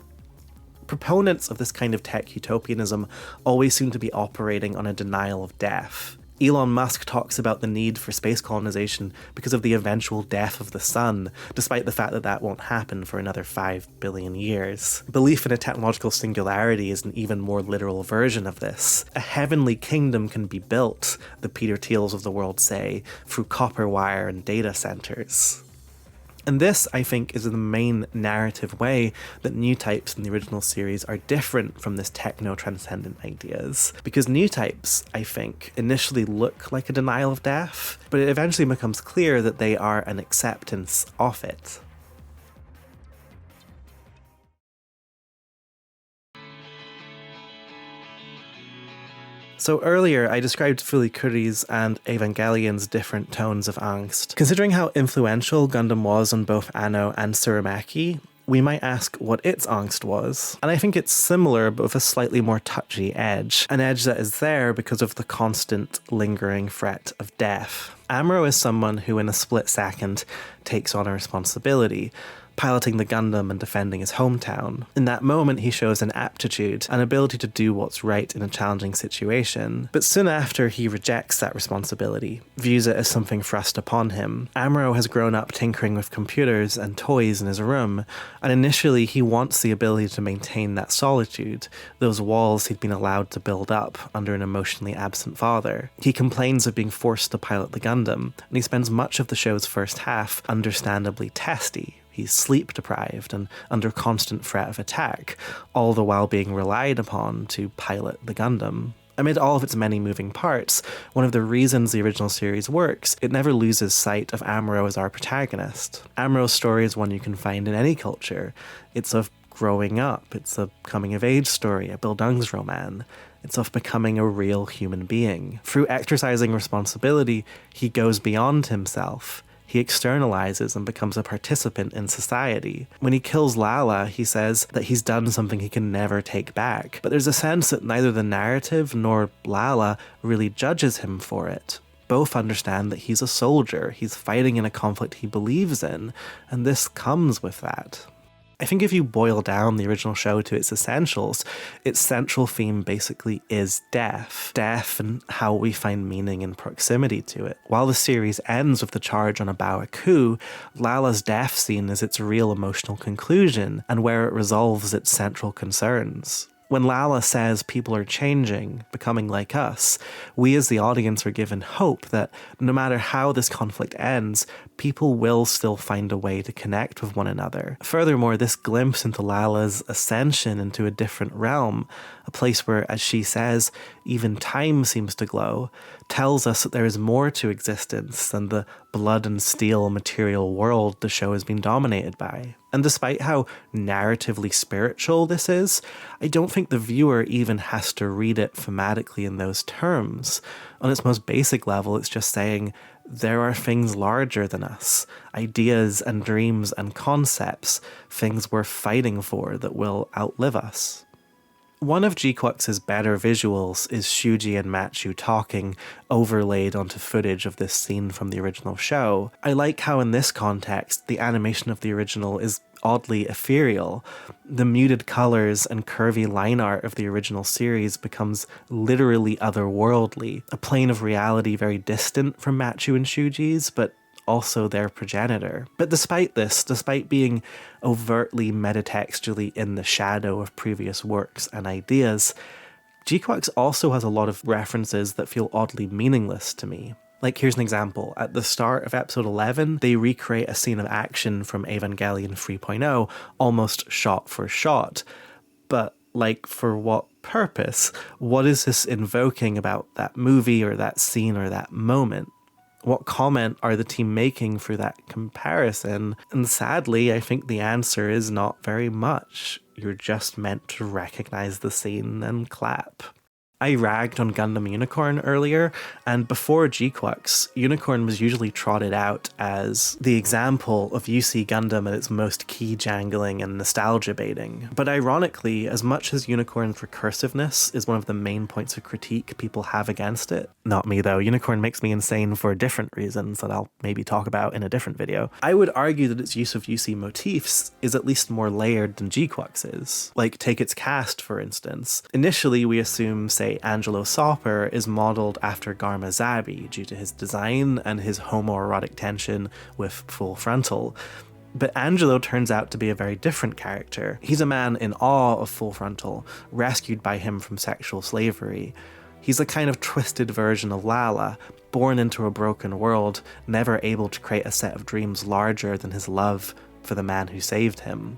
Proponents of this kind of tech utopianism always seem to be operating on a denial of death. Elon Musk talks about the need for space colonization because of the eventual death of the sun, despite the fact that that won't happen for another 5 billion years. Belief in a technological singularity is an even more literal version of this. A heavenly kingdom can be built, the Peter Thiels of the world say, through copper wire and data centers. And this, I think, is the main narrative way that Newtypes in the original series are different from this techno-transcendent ideas. Because Newtypes, I think, initially look like a denial of death, but it eventually becomes clear that they are an acceptance of it. So earlier, I described Fulikuri's and Evangelion's different tones of angst. Considering how influential Gundam was on both Anno and Tsurumaki, we might ask what its angst was. And I think it's similar, but with a slightly more touchy edge. An edge that is there because of the constant, lingering threat of death. Amuro is someone who, in a split second, takes on a responsibility, piloting the Gundam and defending his hometown. In that moment, he shows an aptitude, an ability to do what's right in a challenging situation. But soon after, he rejects that responsibility, views it as something thrust upon him. Amuro has grown up tinkering with computers and toys in his room, and initially he wants the ability to maintain that solitude, those walls he'd been allowed to build up under an emotionally absent father. He complains of being forced to pilot the Gundam, and he spends much of the show's first half understandably testy. He's sleep-deprived and under constant threat of attack, all the while being relied upon to pilot the Gundam. Amid all of its many moving parts, one of the reasons the original series works, it never loses sight of Amuro as our protagonist. Amuro's story is one you can find in any culture. It's of growing up, it's a coming-of-age story, a Bildungsroman. It's of becoming a real human being. Through exercising responsibility, he goes beyond himself. He externalizes and becomes a participant in society. When he kills Lala, he says that he's done something he can never take back. But there's a sense that neither the narrative nor Lala really judges him for it. Both understand that he's a soldier, he's fighting in a conflict he believes in, and this comes with that. I think if you boil down the original show to its essentials, its central theme basically is death. Death and how we find meaning in proximity to it. While the series ends with the charge on a Baoaku, Lala's death scene is its real emotional conclusion and where it resolves its central concerns. When Lala says people are changing, becoming like us, we as the audience are given hope that no matter how this conflict ends, people will still find a way to connect with one another. Furthermore, this glimpse into Lala's ascension into a different realm a place where, as she says, even time seems to glow, tells us that there is more to existence than the blood and steel material world the show has been dominated by. And despite how narratively spiritual this is, I don't think the viewer even has to read it thematically in those terms. On its most basic level, it's just saying, there are things larger than us, ideas and dreams and concepts, things we're fighting for that will outlive us. One of Gquuuuux's better visuals is Shuji and Machu talking, overlaid onto footage of this scene from the original show. I like how in this context, the animation of the original is oddly ethereal. The muted colours and curvy line art of the original series becomes literally otherworldly, a plane of reality very distant from Machu and Shuji's, but also their progenitor. But despite this, despite being overtly metatextually in the shadow of previous works and ideas, Gquuuuuux also has a lot of references that feel oddly meaningless to me. Like, here's an example. At the start of episode 11, they recreate a scene of action from Evangelion 3.0, almost shot for shot. But, like, for what purpose? What is this invoking about that movie or that scene or that moment? What comment are the team making for that comparison? And sadly, I think the answer is not very much. You're just meant to recognize the scene and clap. I ragged on Gundam Unicorn earlier, and before Gquuuuuux, Unicorn was usually trotted out as the example of UC Gundam at its most key-jangling and nostalgia-baiting. But ironically, as much as Unicorn's recursiveness is one of the main points of critique people have against it, not me though, Unicorn makes me insane for different reasons that I'll maybe talk about in a different video, I would argue that its use of UC motifs is at least more layered than Gquuuuux's. Like, take its cast, for instance. Initially, we assume, say, Angelo Sopper is modelled after Garma Zabi due to his design and his homoerotic tension with Full Frontal. But Angelo turns out to be a very different character. He's a man in awe of Full Frontal, rescued by him from sexual slavery. He's a kind of twisted version of Lala, born into a broken world, never able to create a set of dreams larger than his love for the man who saved him.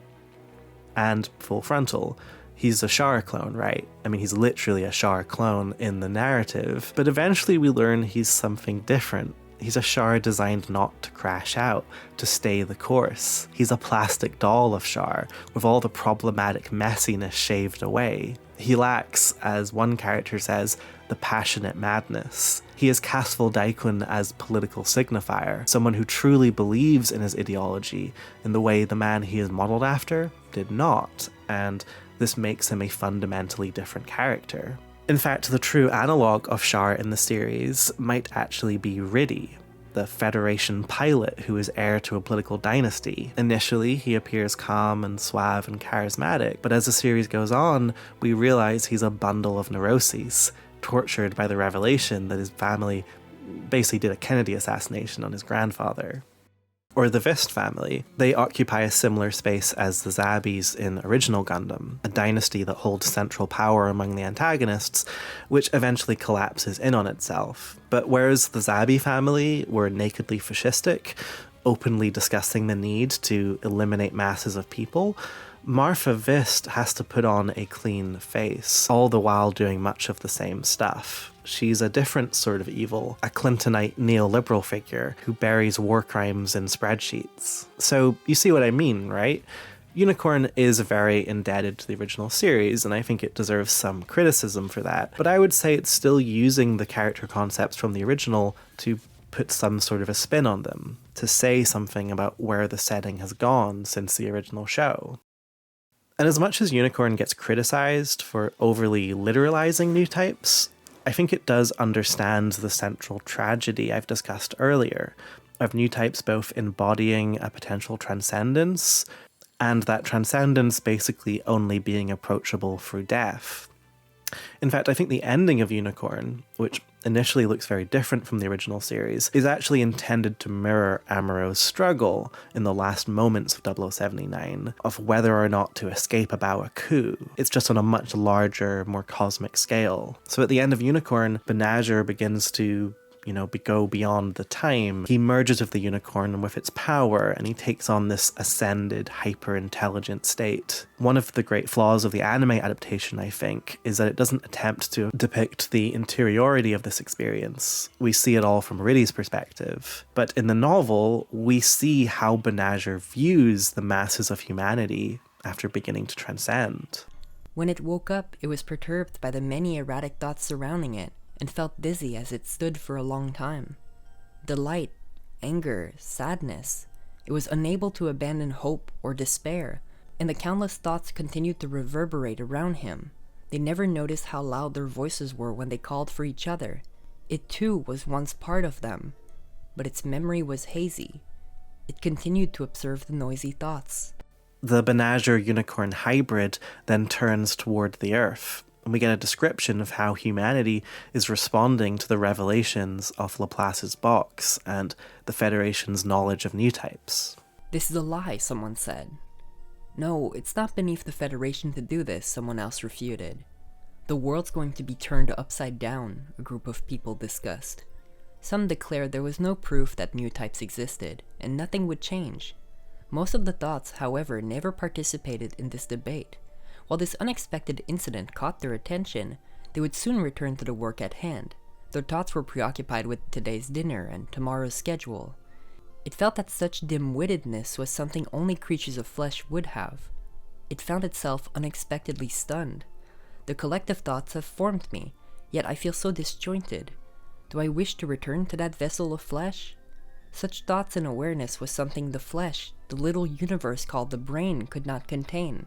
And Full Frontal. He's a Char clone, right? I mean, he's literally a Char clone in the narrative, but eventually we learn he's something different. He's a Char designed not to crash out, to stay the course. He's a plastic doll of Char, with all the problematic messiness shaved away. He lacks, as one character says, the passionate madness. He is Castle Daikun as political signifier, someone who truly believes in his ideology in the way the man he is modelled after did not, and this makes him a fundamentally different character. In fact, the true analogue of Char in the series might actually be Riddy, the Federation pilot who is heir to a political dynasty. Initially, he appears calm and suave and charismatic, but as the series goes on, we realize he's a bundle of neuroses, tortured by the revelation that his family basically did a Kennedy assassination on his grandfather. Or the Vist family. They occupy a similar space as the Zabis in original Gundam, a dynasty that holds central power among the antagonists, which eventually collapses in on itself. But whereas the Zabi family were nakedly fascistic, openly discussing the need to eliminate masses of people, Martha Vist has to put on a clean face, all the while doing much of the same stuff. She's a different sort of evil, a Clintonite neoliberal figure who buries war crimes in spreadsheets. So you see what I mean, right? Unicorn is very indebted to the original series, and I think it deserves some criticism for that. But I would say it's still using the character concepts from the original to put some sort of a spin on them, to say something about where the setting has gone since the original show. And as much as Unicorn gets criticized for overly literalizing Newtypes, I think it does understand the central tragedy I've discussed earlier, of Newtypes both embodying a potential transcendence, and that transcendence basically only being approachable through death. In fact, I think the ending of Unicorn, which initially looks very different from the original series, is actually intended to mirror Amuro's struggle in the last moments of 0079 of whether or not to escape a Baoa coup. It's just on a much larger, more cosmic scale. So at the end of Unicorn, Banagher begins to go beyond the time, he merges with the unicorn and with its power, and he takes on this ascended, hyper-intelligent state. One of the great flaws of the anime adaptation, I think, is that it doesn't attempt to depict the interiority of this experience. We see it all from Riddy's perspective. But in the novel, we see how Banagher views the masses of humanity after beginning to transcend. When it woke up, it was perturbed by the many erratic thoughts surrounding it, and felt dizzy as it stood for a long time. Delight, anger, sadness. It was unable to abandon hope or despair, and the countless thoughts continued to reverberate around him. They never noticed how loud their voices were when they called for each other. It too was once part of them, but its memory was hazy. It continued to observe the noisy thoughts. The Banagher-unicorn hybrid then turns toward the Earth, and we get a description of how humanity is responding to the revelations of Laplace's box and the Federation's knowledge of Newtypes. This is a lie, someone said. No, it's not beneath the Federation to do this, someone else refuted. The world's going to be turned upside down, a group of people discussed. Some declared there was no proof that Newtypes existed, and nothing would change. Most of the thoughts, however, never participated in this debate. While this unexpected incident caught their attention, they would soon return to the work at hand. Their thoughts were preoccupied with today's dinner and tomorrow's schedule. It felt that such dim-wittedness was something only creatures of flesh would have. It found itself unexpectedly stunned. The collective thoughts have formed me, yet I feel so disjointed. Do I wish to return to that vessel of flesh? Such thoughts and awareness was something the flesh, the little universe called the brain, could not contain.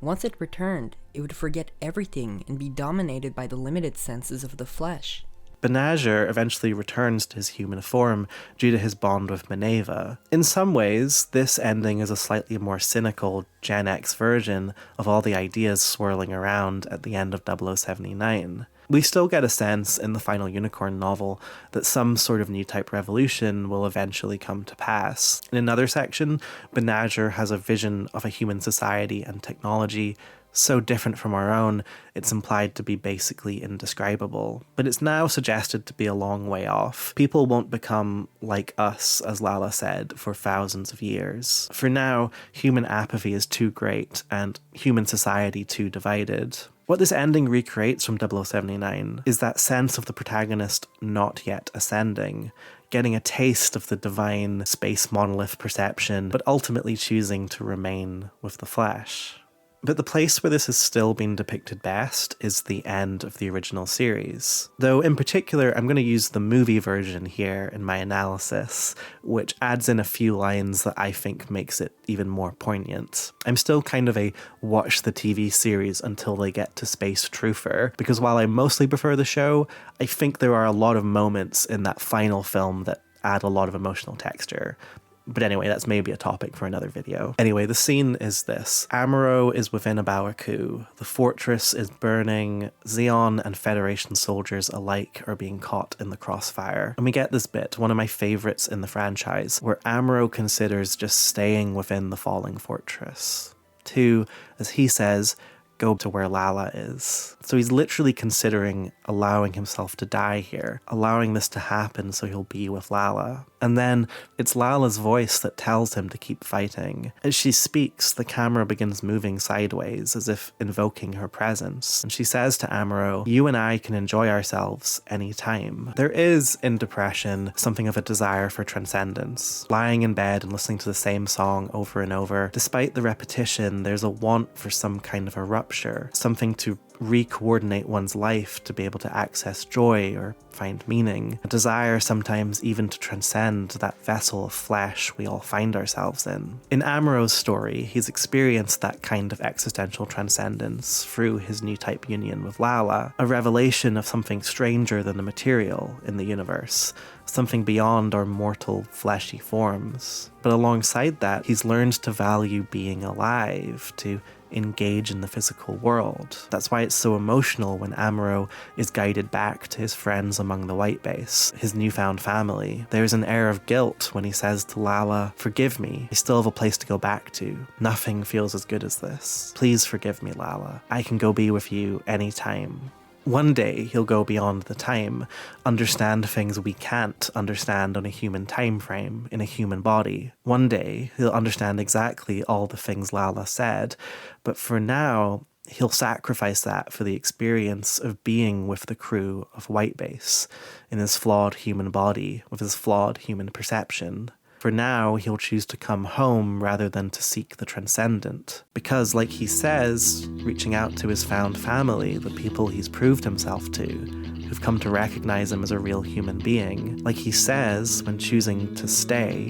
Once it returned, it would forget everything and be dominated by the limited senses of the flesh. Banagher eventually returns to his human form due to his bond with Minerva. In some ways, this ending is a slightly more cynical Gen X version of all the ideas swirling around at the end of 0079. We still get a sense in the final Unicorn novel that some sort of Newtype revolution will eventually come to pass. In another section, Banagher has a vision of a human society and technology so different from our own, it's implied to be basically indescribable. But it's now suggested to be a long way off. People won't become like us, as Lala said, for thousands of years. For now, human apathy is too great, and human society too divided. What this ending recreates from 0079 is that sense of the protagonist not yet ascending, getting a taste of the divine space monolith perception, but ultimately choosing to remain with the flesh. But the place where this has still been depicted best is the end of the original series. Though in particular, I'm going to use the movie version here in my analysis, which adds in a few lines that I think makes it even more poignant. I'm still kind of a watch the TV series until they get to Space Truther, because while I mostly prefer the show, I think there are a lot of moments in that final film that add a lot of emotional texture. But anyway, that's maybe a topic for another video. Anyway, the scene is this. Amuro is within a Bawaku. The fortress is burning. Zeon and Federation soldiers alike are being caught in the crossfire. And we get this bit, one of my favorites in the franchise, where Amuro considers just staying within the falling fortress. To, as he says, go to where Lala is. So he's literally considering allowing himself to die here, allowing this to happen so he'll be with Lala. And then it's Lala's voice that tells him to keep fighting. As she speaks, the camera begins moving sideways as if invoking her presence. And she says to Amuro, "You and I can enjoy ourselves anytime." There is, in depression, something of a desire for transcendence. Lying in bed and listening to the same song over and over, despite the repetition, there's a want for some kind of a rupture, something to re-coordinate one's life to be able to access joy or find meaning, a desire sometimes even to transcend that vessel of flesh we all find ourselves in. In Amuro's story, he's experienced that kind of existential transcendence through his Newtype union with Lala, a revelation of something stranger than the material in the universe, something beyond our mortal fleshy forms. But alongside that, he's learned to value being alive, to engage in the physical world. That's why it's so emotional when Amuro is guided back to his friends among the White Base, his newfound family. There's an air of guilt when he says to Lala, "Forgive me, I still have a place to go back to. Nothing feels as good as this. Please forgive me, Lala. I can go be with you anytime." One day he'll go beyond the time, understand things we can't understand on a human time frame, in a human body. One day he'll understand exactly all the things Lala said, but for now, he'll sacrifice that for the experience of being with the crew of White Base, in his flawed human body, with his flawed human perception. For now, he'll choose to come home rather than to seek the transcendent. Because, like he says, reaching out to his found family, the people he's proved himself to, who've come to recognize him as a real human being, like he says, when choosing to stay,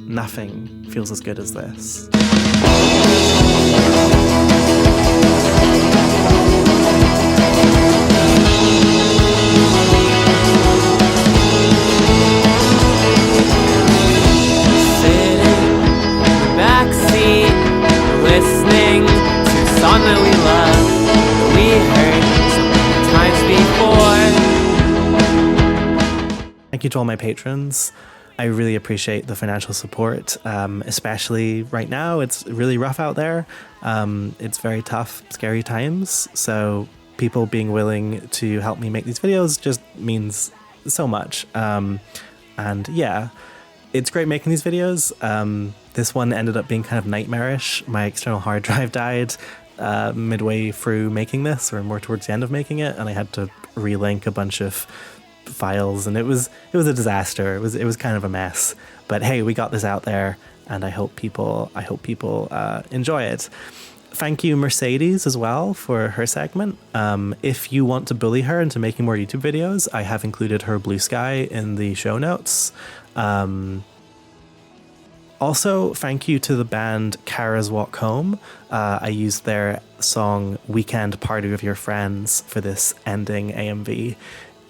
nothing feels as good as this. Listening to a song that we love, that we heard so many times before. Thank you to all my patrons. I really appreciate the financial support, especially right now. It's really rough out there. It's very tough, scary times. So people being willing to help me make these videos just means so much. And yeah, it's great making these videos. This one ended up being kind of nightmarish. My external hard drive died midway through making this, or more towards the end of making it, and I had to relink a bunch of files, and it was a disaster. It was kind of a mess. But hey, we got this out there, and I hope people enjoy it. Thank you, Mercedes, as well, for her segment. If you want to bully her into making more YouTube videos, I have included her Blue Sky in the show notes. Also, thank you to the band Kara's Walk Home. I used their song Weekend Party with Your Friends for this ending AMV.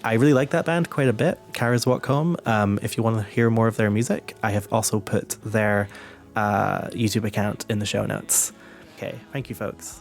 I really like that band quite a bit, Kara's Walk Home. If you want to hear more of their music, I have also put their YouTube account in the show notes. Okay, thank you, folks.